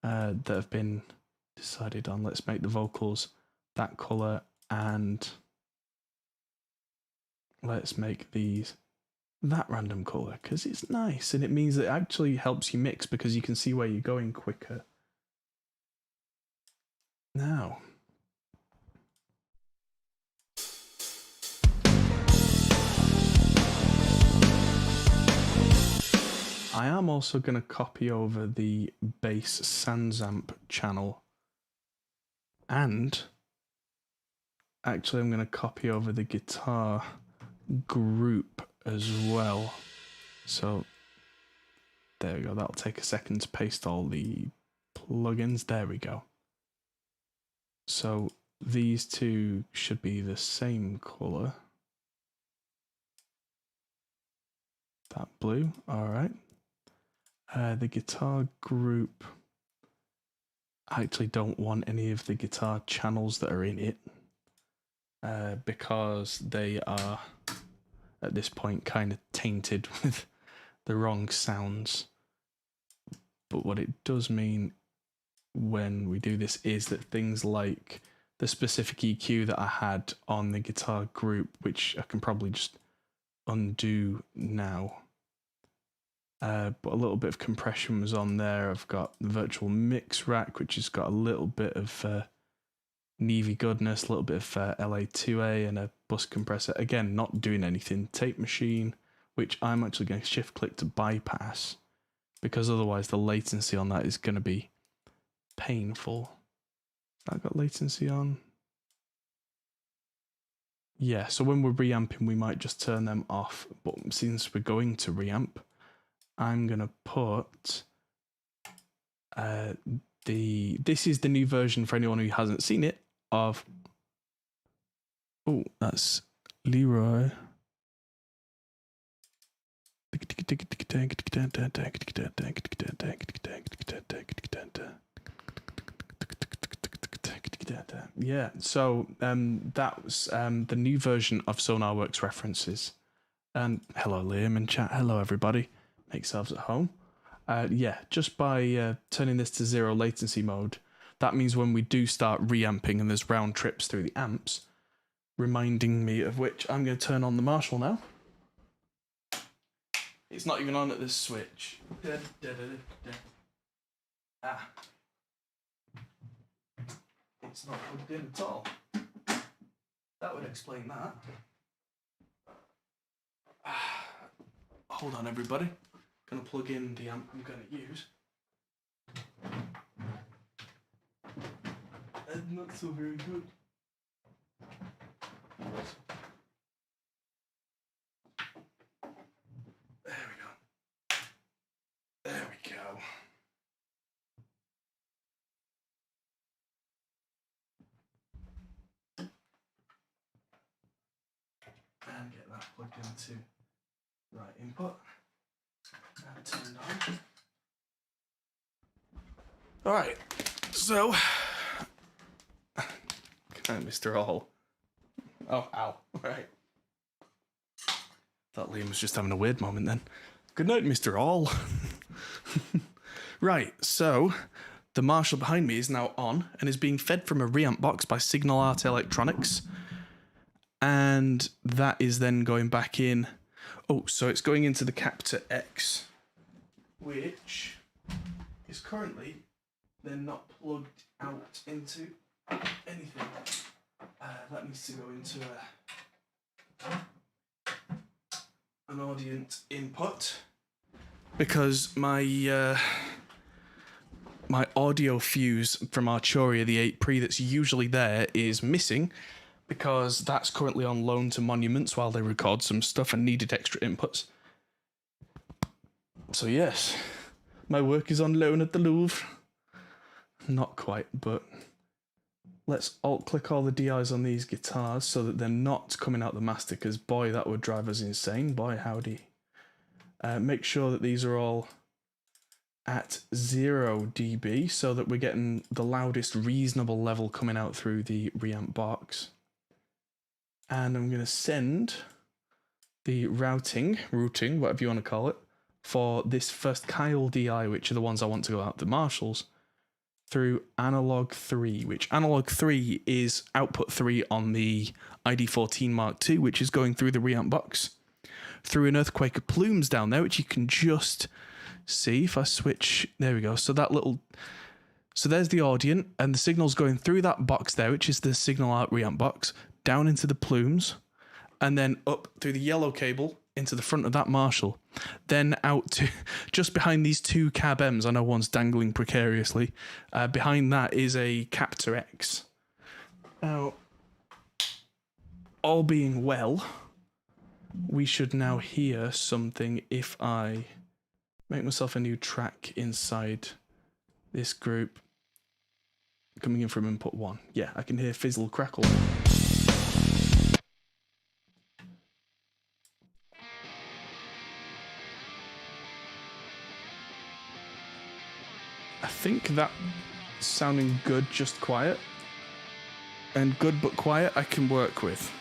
that have been decided on. Let's make the vocals that color, and let's make these that random color, because it's nice and it means it actually helps you mix because you can see where you're going quicker. Now, I am also going to copy over the bass SansAmp channel, and actually I'm going to copy over the guitar group as well. So there we go. That'll take a second to paste all the plugins. There we go. So these two should be the same color. That blue. All right. The guitar group, I actually don't want any of the guitar channels that are in it because they are at this point kind of tainted with the wrong sounds. But what it does mean when we do this is that things like the specific EQ that I had on the guitar group, which I can probably just undo now, but a little bit of compression was on there. I've got the virtual mix rack, which has got a little bit of Neve goodness, a little bit of LA2A, and a bus compressor. Again, not doing anything. Tape machine, which I'm actually going to shift click to bypass, because otherwise the latency on that is going to be painful. I got latency on. Yeah, so when we're reamping, we might just turn them off. But since we're going to reamp, I'm going to put this is the new version for anyone who hasn't seen it of, oh, that's Leroy. Yeah, so that was the new version of SonarWorks references. And hello Liam in chat, hello everybody. Make yourselves at home. Yeah, just by turning this to 0 latency mode, that means when we do start reamping and there's round trips through the amps, reminding me of which I'm going to turn on the Marshall now. It's not even on at this switch. Ah. It's not plugged in at all. That would explain that. Hold on everybody. Gonna plug in the amp I'm gonna use. Not so very good. There we go. There we go. And get that plugged into right input. And turned on. Alright, so good night, Mr. All. Oh, ow. Right. Thought Liam was just having a weird moment then. Good night, Mr. All. Right, so the Marshall behind me is now on and is being fed from a reamp box by Signal Art Electronics. And that is then going back in. Oh, so it's going into the Captor X, which is currently then not plugged out into anything. That needs to go into an Audient input because my my audio fuse from Arturia, the 8 Pre that's usually there, is missing because that's currently on loan to Monuments while they record some stuff and needed extra inputs. So yes, my work is on loan at the Louvre. Not quite, but let's alt-click all the DIs on these guitars so that they're not coming out the master, because boy, that would drive us insane. Boy, howdy. Make sure that these are all at 0 dB so that we're getting the loudest reasonable level coming out through the reamp box. And I'm going to send the routing, whatever you want to call it, for this first Kyle DI, which are the ones I want to go out the Marshalls, through analog 3, which analog 3 is output 3 on the ID14 Mark II, which is going through the reamp box, through an earthquake of plumes down there, which you can just see if I switch. There we go. So there's the audient, and the signal's going through that box there, which is the signal out reamp box, down into the plumes, and then up through the yellow cable into the front of that Marshall, then out to just behind these two cab M's. I know one's dangling precariously. Behind that is a Captor X. Now, all being well, we should now hear something if I make myself a new track inside this group. Coming in from input 1. Yeah, I can hear fizzle crackle. I think that sounding good, just quiet. And good but quiet I can work with.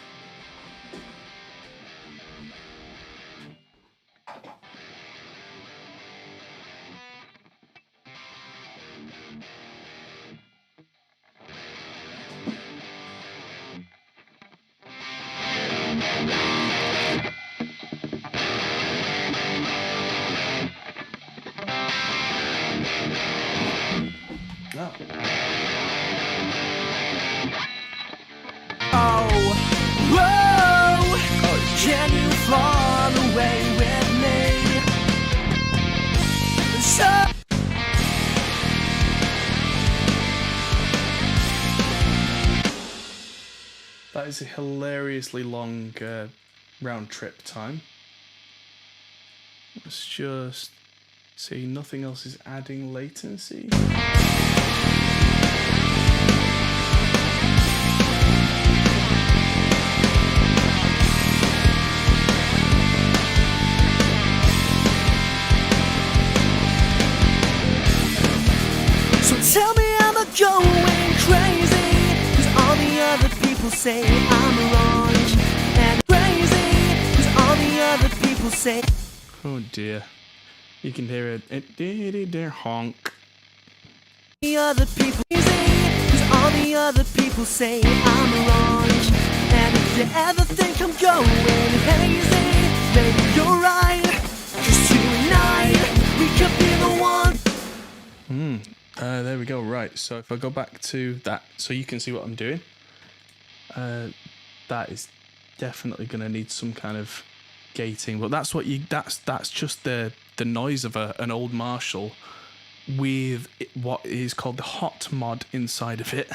No. Whoa, can you fall away with me? So That is a hilariously long round trip time. Let's just see, nothing else is adding latency. tell me I'm a going crazy, 'cause all the other people say I'm wrong. And crazy, 'cause all the other people say. Oh dear. You can hear it. It honk. The other people crazy, 'cause all the other people say I'm wrong. And if you ever think I'm going hazy, maybe you're right. 'Cause tonight we could be the one. There we go. Right. So if I go back to that, so you can see what I'm doing. That is definitely going to need some kind of gating, but that's what you. That's just the noise of an old Marshall with what is called the hot mod inside of it.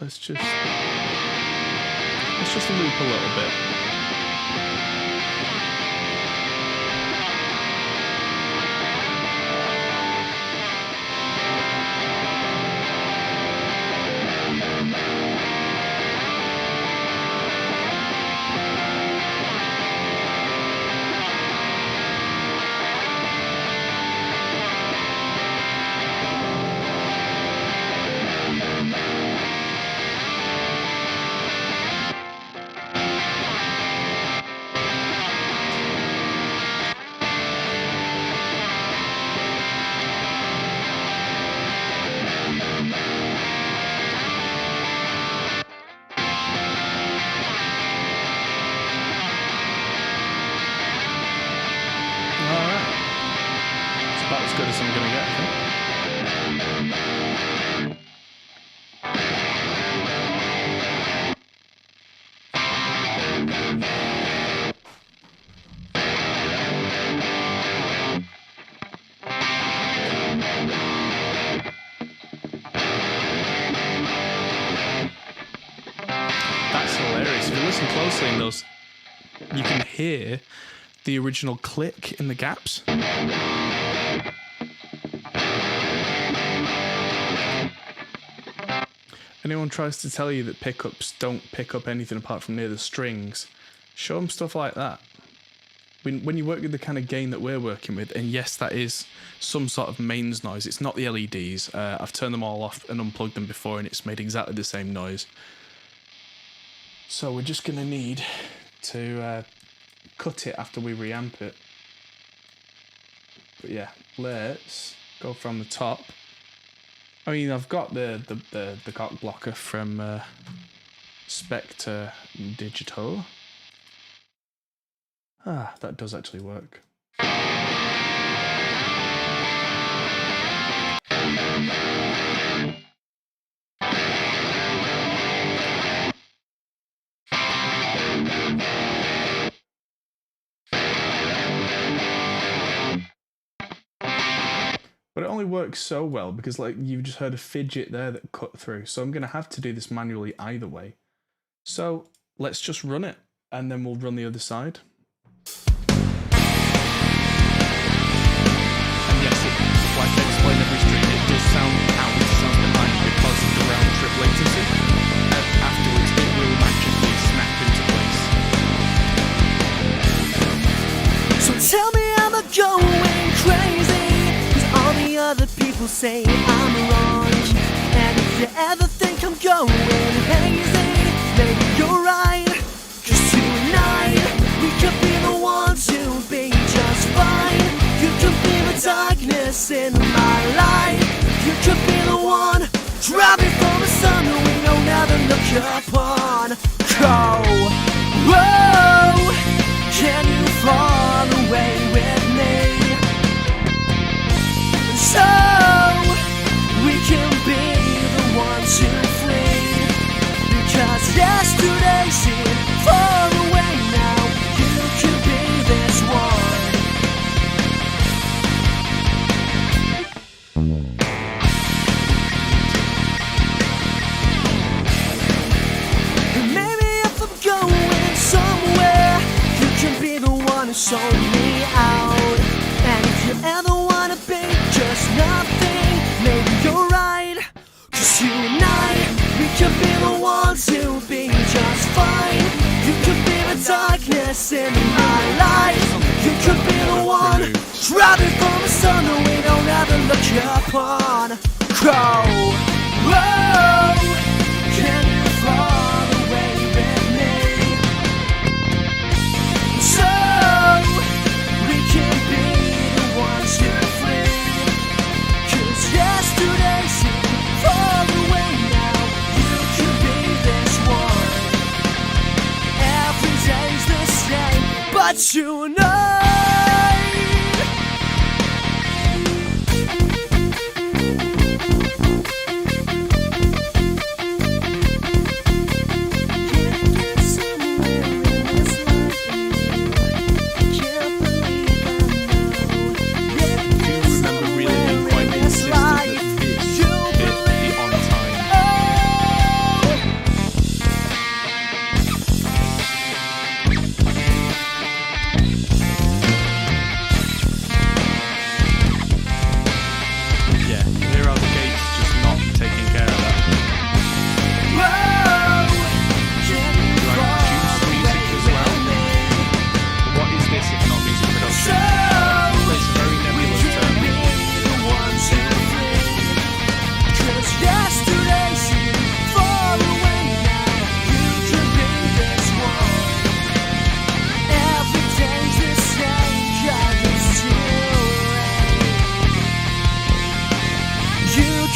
Let's just loop a little bit. About as good as I'm gonna get, I think. That's hilarious. If you listen closely in those, you can hear the original click in the gaps. Anyone tries to tell you that pickups don't pick up anything apart from near the strings, show them stuff like that. when you work with the kind of gain that we're working with, and yes, that is some sort of mains noise. It's not the LEDs. I've turned them all off and unplugged them before, and it's made exactly the same noise. So we're just going to need to cut it after we reamp it. But yeah, let's go from the top. I mean, I've got the cock blocker from Spectre Digital. Ah, that does actually work. But it only works so well because, like, you've just heard a fidget there that cut through. So I'm going to have to do this manually either way. So let's just run it, and then we'll run the other side. And yes, like I explained every stream, it does sound out, it sounds behind because of the round trip latency. And afterwards, it will magically snap into place. So tell me, am I going crazy? All the other people say I'm wrong. And if you ever think I'm going hazy, maybe you're right. Cause tonight we could be the ones to be just fine. You could be the darkness in my life. You could be the one driving for the sun we don't ever look upon. Go, whoa, can you fall away with me? So we can be the ones who flee. Because yesterday seemed far away now. You could be this one. And maybe if I'm going somewhere, you can be the one who sold me out. And if you ever wanna be just nothing, maybe you're right. Cause you and I, we could be the ones who be just fine. You could be the darkness in my life. You could be the one driving for the sun that we don't ever look upon. Go, whoa, can you fall away with me? So we can be the ones who flee. Cause yesterday seemed far away now. You could be this one. Every day's the same, but tonight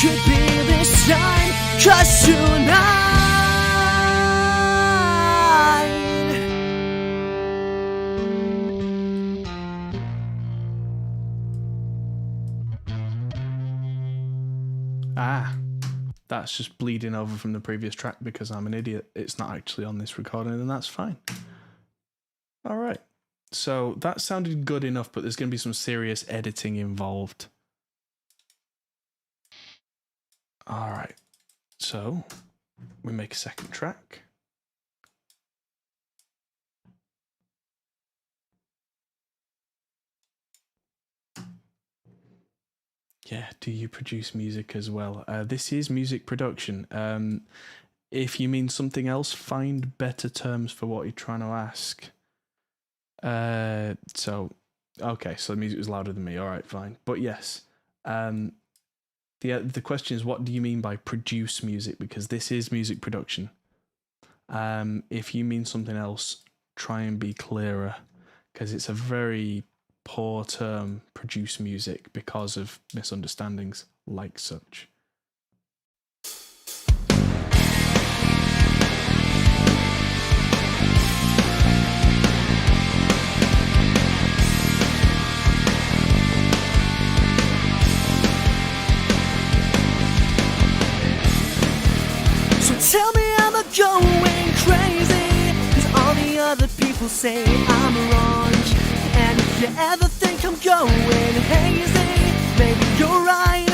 could be this time, cause tonight that's just bleeding over from the previous track because I'm an idiot. It's not actually on this recording, and that's fine. All right. So that sounded good enough, but there's going to be some serious editing involved. All right. So we make a second track. Yeah, do you produce music as well? This is music production. If you mean something else, find better terms for what you're trying to ask. So okay, so the music was louder than me. All right, fine. But yes, the question is, what do you mean by produce music? Because this is music production. If you mean something else, try and be clearer, because it's a very poor term, produce music, because of misunderstandings like such. Tell me I'm not going crazy, 'cause all the other people say I'm wrong. And if you ever think I'm going hazy, maybe you're right.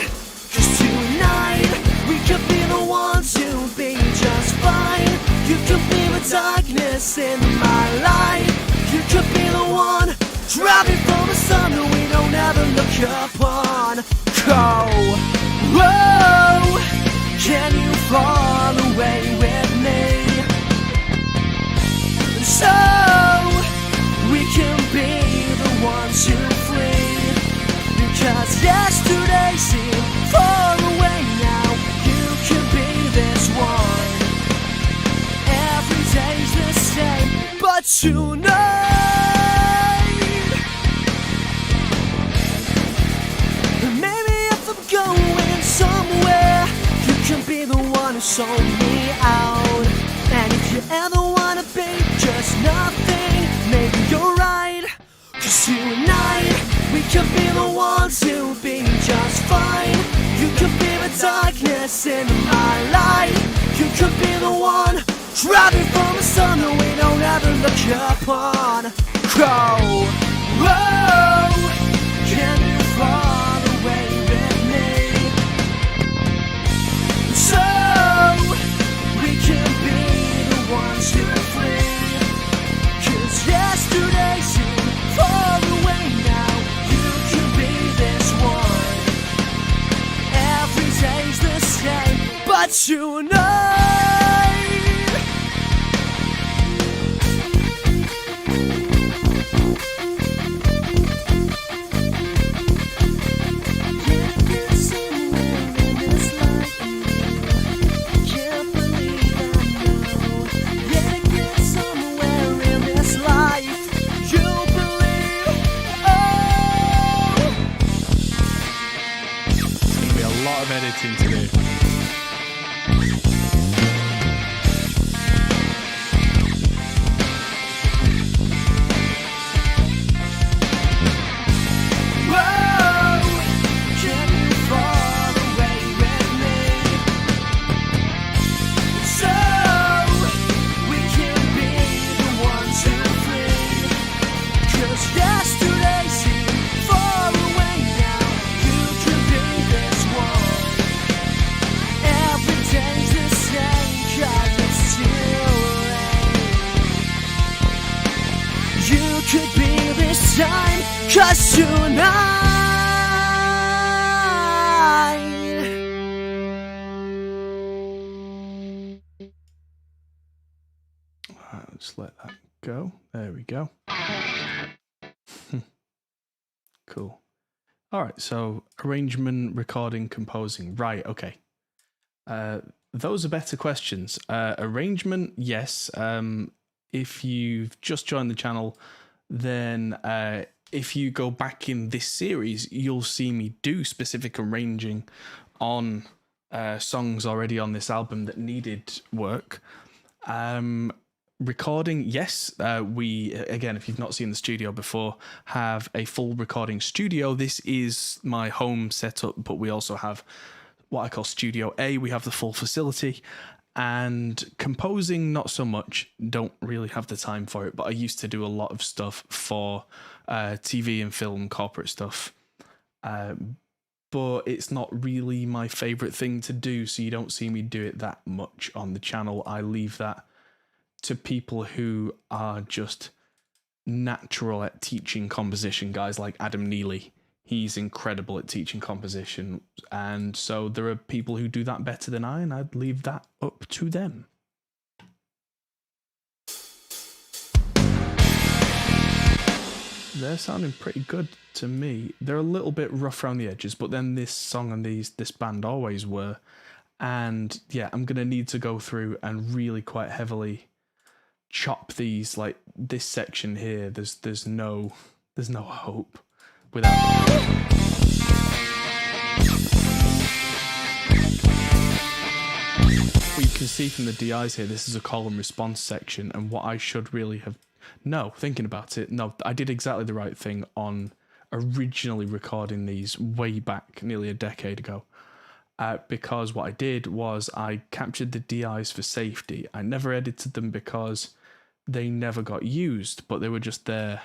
'Cause tonight we could be the ones to be just fine. You could be the darkness in my life. You could be the one driving for the sun that we don't ever look upon. Oh, whoa, can you fall away with me? So we can be the ones who flee. Because yesterday seemed far away now. You can be this one. Every day's the same, but tonight, maybe if I'm going somewhere, you can be the one who sold me out. And if you ever wanna be just nothing, maybe you're right. 'Cause tonight we could be the ones who be just fine. You could be the darkness in my light. You could be the one driving from the sun that we don't ever look upon. Oh, whoa, can you fall away with me? So we can be the ones who flee. 'Cause yesterday seemed far away now. You can be this one. Every day's the same, but tonight, editing to do. could be this time, 'cause tonight, just let that go. There we go. Cool. All right, so arrangement, recording, composing. Right, okay. Those are better questions. Arrangement, yes. If you've just joined the channel, then if you go back in this series, you'll see me do specific arranging on songs already on this album that needed work. Recording, yes, we, again, if you've not seen the studio before, have a full recording studio. This is my home setup, but we also have what I call Studio A. We have the full facility. And composing, not so much. Don't really have the time for it, but I used to do a lot of stuff for TV and film, corporate stuff. But it's not really my favorite thing to do, so you don't see me do it that much on the channel. I leave that to people who are just natural at teaching composition, guys like Adam Neely. He's incredible at teaching composition, and so there are people who do that better than I, and I'd leave that up to them. they're sounding pretty good to me. They're a little bit rough around the edges, but then this song and this band always were. And yeah, I'm gonna need to go through and really quite heavily chop these. Like this section here, there's no hope without. Well, you can see from the DIs here, this is a call and response section, and what I should really have. No, thinking about it, no, I did exactly the right thing on originally recording these way back nearly a decade ago. Because what I did was I captured the DIs for safety. I never edited them because they never got used, but they were just there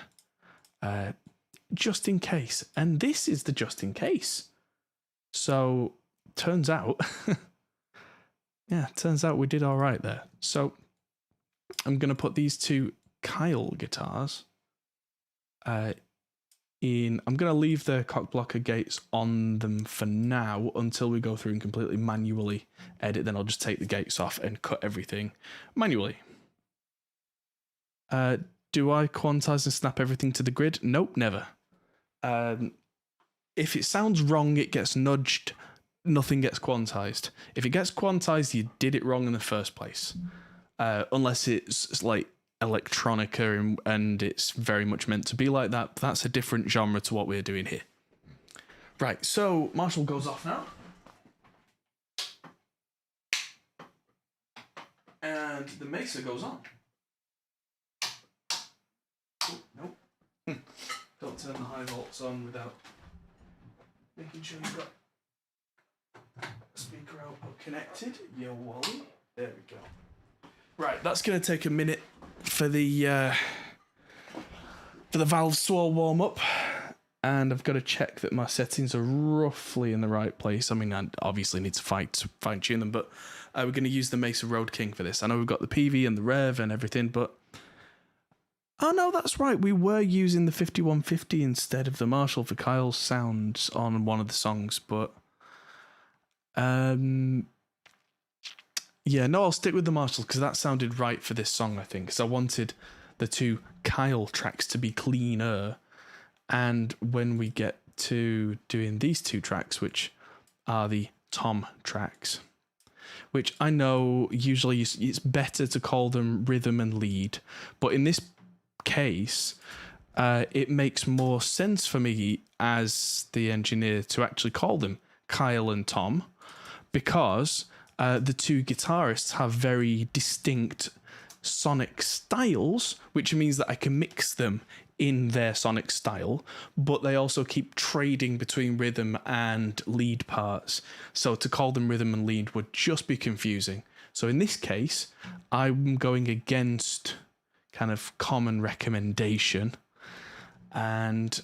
just in case. And this is the just in case. So, turns out, we did all right there. So, I'm going to put these two Kyle guitars in. I'm going to leave the cock blocker gates on them for now until we go through and completely manually edit. Then I'll just take the gates off and cut everything manually. Do I quantize and snap everything to the grid? Nope, never. If it sounds wrong, it gets nudged. Nothing gets quantized. If it gets quantized, you did it wrong in the first place. Unless it's like electronica and it's very much meant to be like that. That's a different genre to what we're doing here. Right, so Marshall goes off now. And the Mesa goes on. Oh, nope. Don't turn the high volts on without making sure you've got speaker output connected. Yo, Wally. There we go. Right, that's going to take a minute for the valves to all warm up, and I've got to check that my settings are roughly in the right place. I mean, I obviously need to fine tune them, but we're going to use the Mesa Road King for this. I know we've got the PV and the Rev and everything, but oh no, that's right. We were using the 5150 instead of the Marshall for Kyle's sounds on one of the songs, but yeah, no, I'll stick with the Marshall because that sounded right for this song, I think, because I wanted the two Kyle tracks to be cleaner. And when we get to doing these two tracks, which are the Tom tracks, which I know usually it's better to call them rhythm and lead, but in this case, it makes more sense for me as the engineer to actually call them Kyle and Tom, because the two guitarists have very distinct sonic styles, which means that I can mix them in their sonic style, but they also keep trading between rhythm and lead parts. So to call them rhythm and lead would just be confusing. So in this case, I'm going against kind of common recommendation and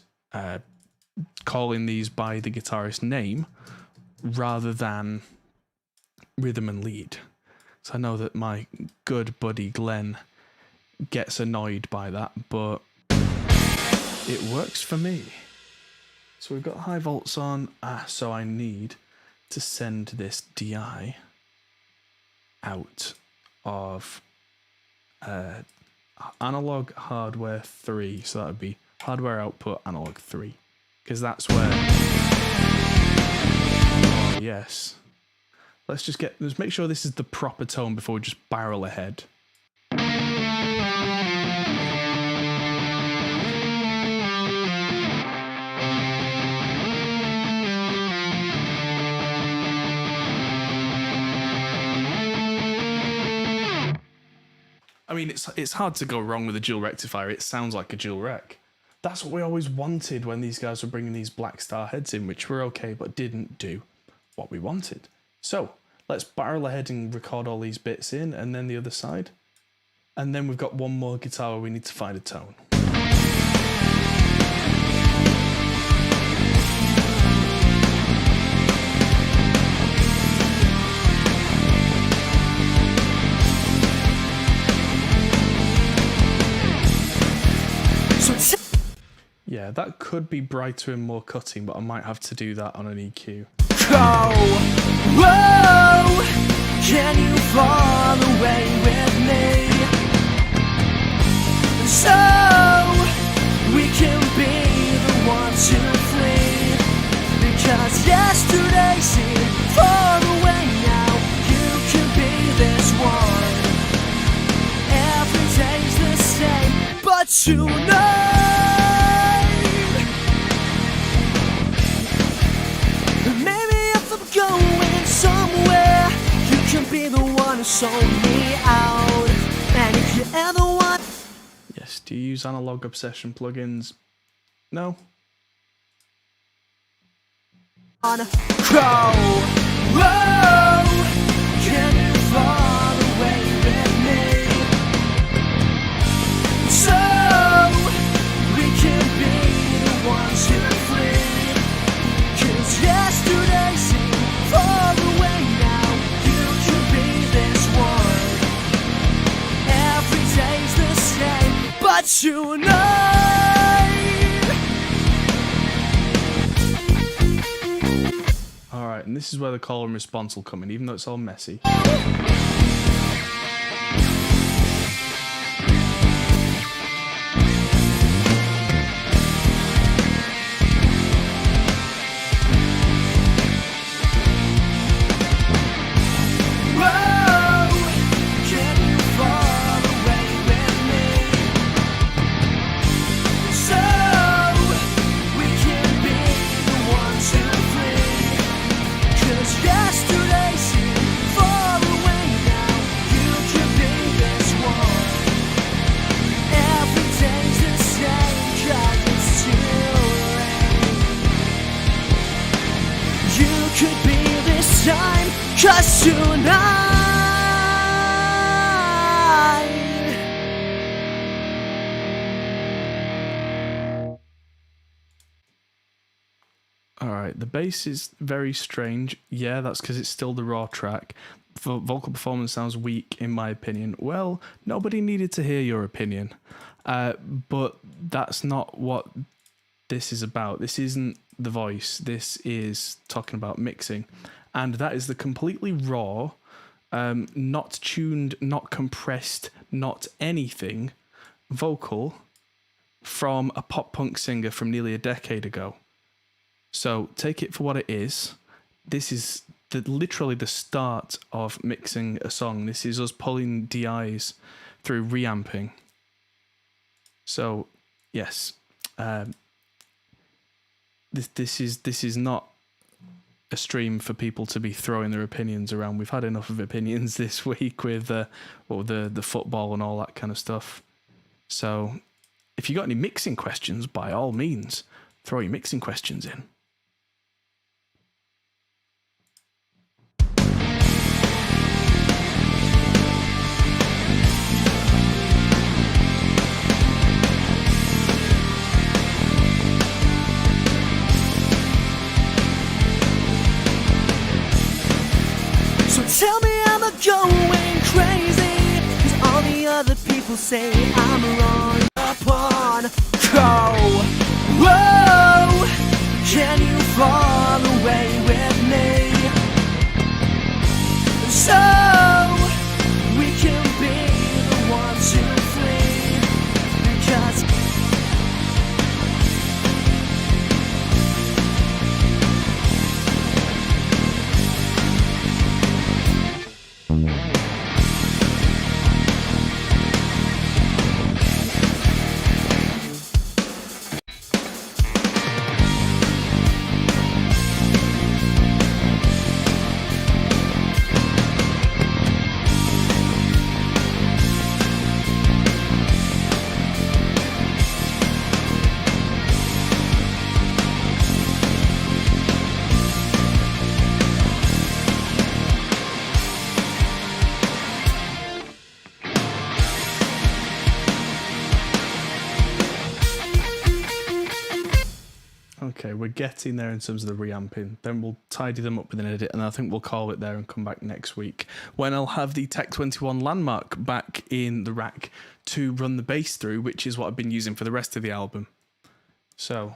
calling these by the guitarist name rather than rhythm and lead. So I know that my good buddy Glenn gets annoyed by that, but it works for me. So we've got high volts on. So I need to send this DI out of analog hardware 3. So that would be hardware output analog 3, because that's where. Oh, yes. Let's make sure this is the proper tone before we just barrel ahead. I mean, it's hard to go wrong with a dual rectifier. It sounds like a dual rec. That's what we always wanted when these guys were bringing these Black Star heads in, which were okay, but didn't do what we wanted. So let's barrel ahead and record all these bits in, and then the other side. And then we've got one more guitar where we need to find a tone. Yeah, that could be brighter and more cutting, but I might have to do that on an EQ. Whoa, can you fall away with me? So we can be the ones who flee. Because yesterday seemed far away now. You can be this one. Every day's the same, but tonight, maybe if I'm going somewhere, you can be the one who sold me out. And if you ever want... Yes, do you use Analog Obsession plugins? No? On a crow, whoa, can you fall away with me? So we can be the ones who flee. 'Cause yesterday seemed far away now. You can be this one. Every day's the same, but tonight, Alright, and this is where the call and response will come in, even though it's all messy. whoa, can you fall away with me? So we can be the ones who flee. 'Cause yesterday seemed far away now. You can be this one. Every day's the same, 'cause it's too late. You could be this time, 'cause tonight, Alright, the bass is very strange. Yeah, that's because it's still the raw track. Vocal performance sounds weak, in my opinion. Well, nobody needed to hear your opinion. But that's not what this is about. This isn't the voice. This is talking about mixing. And that is the completely raw, not tuned, not compressed, not anything vocal from a pop punk singer from nearly a decade ago. So take it for what it is. This is literally the start of mixing a song. This is us pulling DIs through reamping. So yes, this is not a stream for people to be throwing their opinions around. We've had enough of opinions this week with the football and all that kind of stuff. So if you got any mixing questions, by all means, throw your mixing questions in. so tell me am I going crazy? 'Cause all the other people say I'm wrong upon go. Whoa, can you fall away with me? So we can be the ones who flee. Because Okay, we're getting there in terms of the reamping. Then we'll tidy them up with an edit, and I think we'll call it there and come back next week when I'll have the Tech 21 landmark back in the rack to run the bass through, which is what I've been using for the rest of the album. So...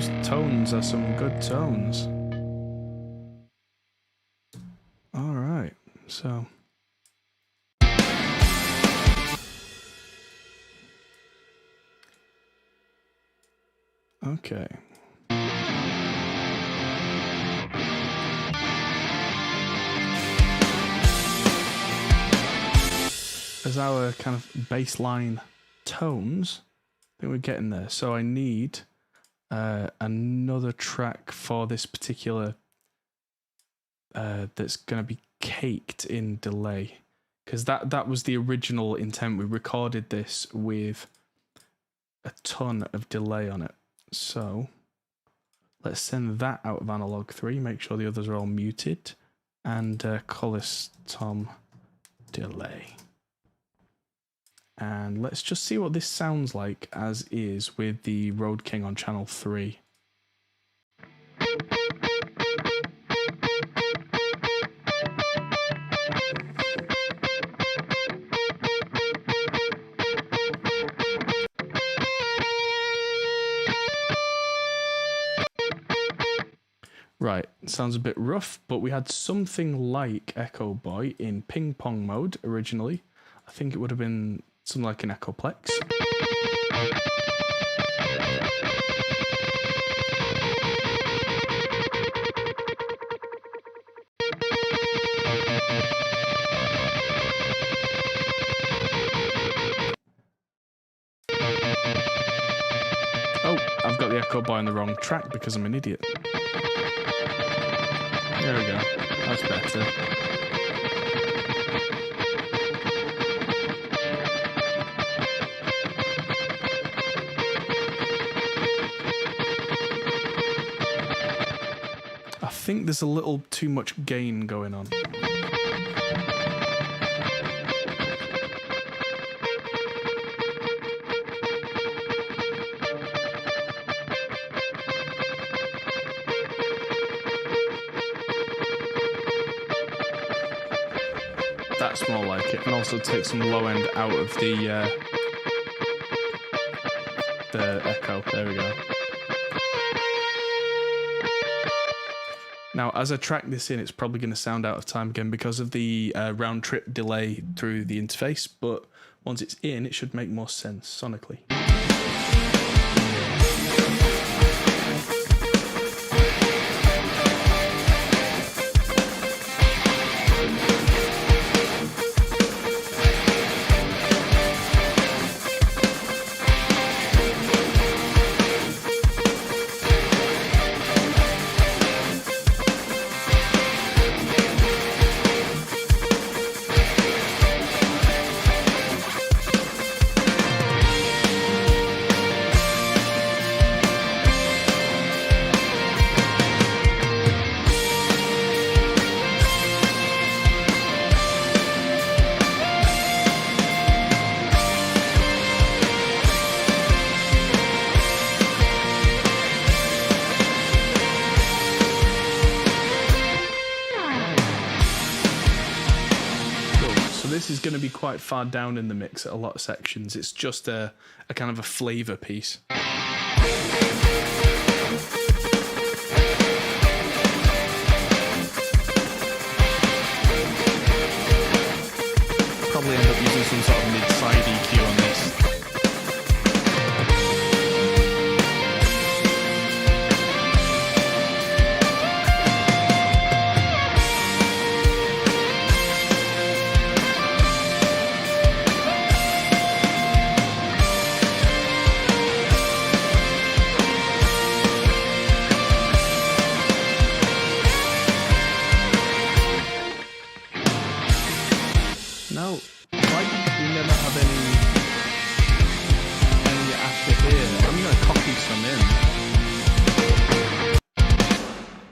those tones are some good tones. All right, so. Okay. As our kind of baseline tones, I think we're getting there. So I need another track for this particular that's going to be caked in delay, because that was the original intent. We recorded this with a ton of delay on it. So let's send that out of analog 3, make sure the others are all muted, and call this Tom Delay. And let's just see what this sounds like as is with the Road King on channel 3. Right, sounds a bit rough, but we had something like Echo Boy in ping pong mode originally. I think it would have been something like an Echoplex. Oh, I've got the Echo Boy on the wrong track because I'm an idiot. There we go. That's better. I think there's a little too much gain going on. That's more like it, and also take some low end out of the echo. There we go. Now, as I track this in, it's probably going to sound out of time again because of the round trip delay through the interface, but once it's in, it should make more sense sonically. This is going to be quite far down in the mix at a lot of sections. It's just a kind of a flavour piece. Probably end up using some sort of mid-side EQ on this. No, why did we never have any after here? I'm going to copy some in.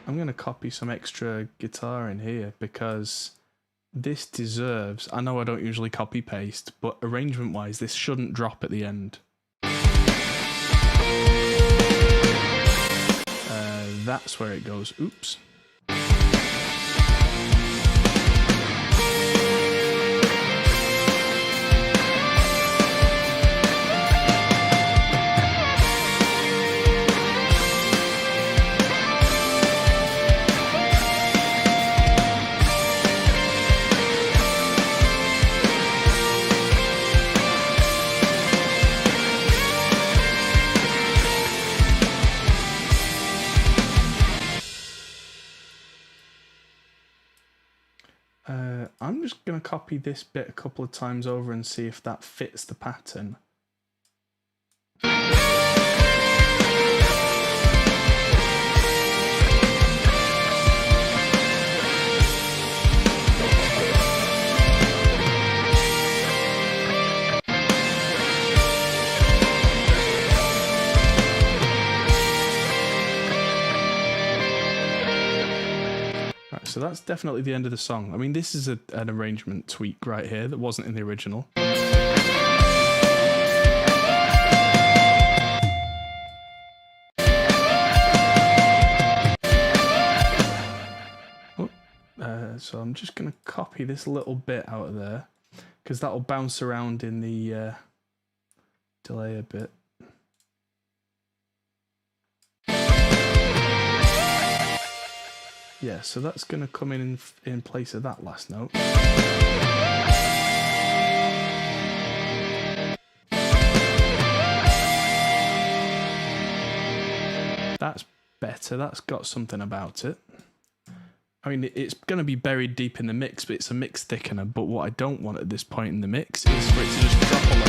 I'm going to copy some extra guitar in here because this deserves, I know I don't usually copy paste, but arrangement wise this shouldn't drop at the end. That's where it goes. Oops. going to copy this bit a couple of times over and see if that fits the pattern. So that's definitely the end of the song. I mean, this is an arrangement tweak right here that wasn't in the original. So I'm just going to copy this little bit out of there because that'll bounce around in the delay a bit. Yeah, so that's going to come in place of that last note. That's better. That's got something about it. I mean, it's going to be buried deep in the mix, but it's a mix thickener. But what I don't want at this point in the mix is for it to just drop a level.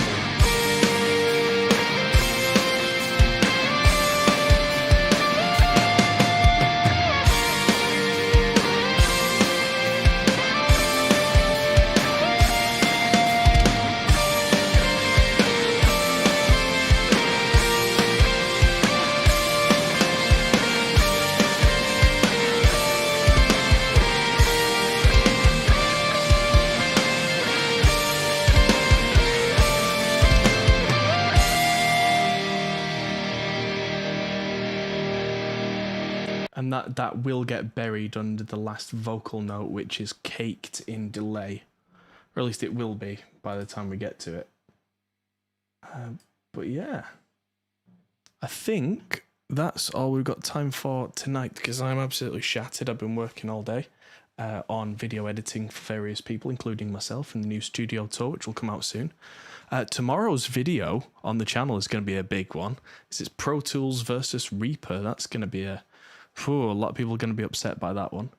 And that will get buried under the last vocal note, which is caked in delay. Or at least it will be by the time we get to it. But yeah. I think that's all we've got time for tonight, because I'm absolutely shattered. I've been working all day on video editing for various people, including myself, in the new studio tour, which will come out soon. Tomorrow's video on the channel is going to be a big one. It's Pro Tools versus Reaper. That's going to be a lot of people are going to be upset by that one.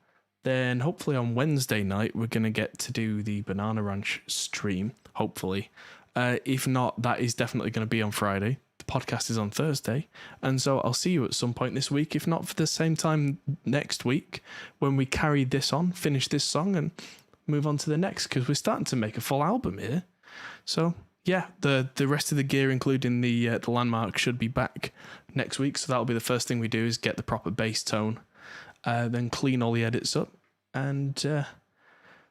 Then hopefully on Wednesday night, we're going to get to do the Banana Ranch stream, hopefully. If not, that is definitely going to be on Friday. The podcast is on Thursday. And so I'll see you at some point this week, if not for the same time next week, when we carry this on, finish this song and move on to the next, because we're starting to make a full album here. So yeah, the rest of the gear, including the landmark, should be back next week. So that'll be the first thing we do, is get the proper bass tone, then clean all the edits up. And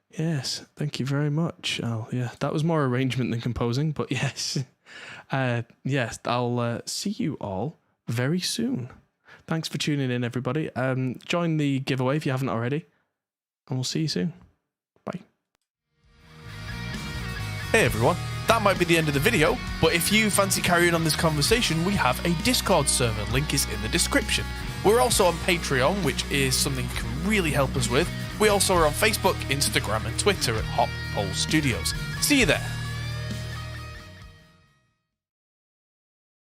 yes, thank you very much. Oh yeah, that was more arrangement than composing, but yes. Yes, I'll see you all very soon. Thanks for tuning in, everybody. Join the giveaway if you haven't already, and we'll see you soon. Bye. Hey everyone, that might be the end of the video, but if you fancy carrying on this conversation, we have a Discord server, link is in the description. We're also on Patreon, which is something you can really help us with. We also are on Facebook, Instagram and Twitter at Hot Pole Studios. See you there.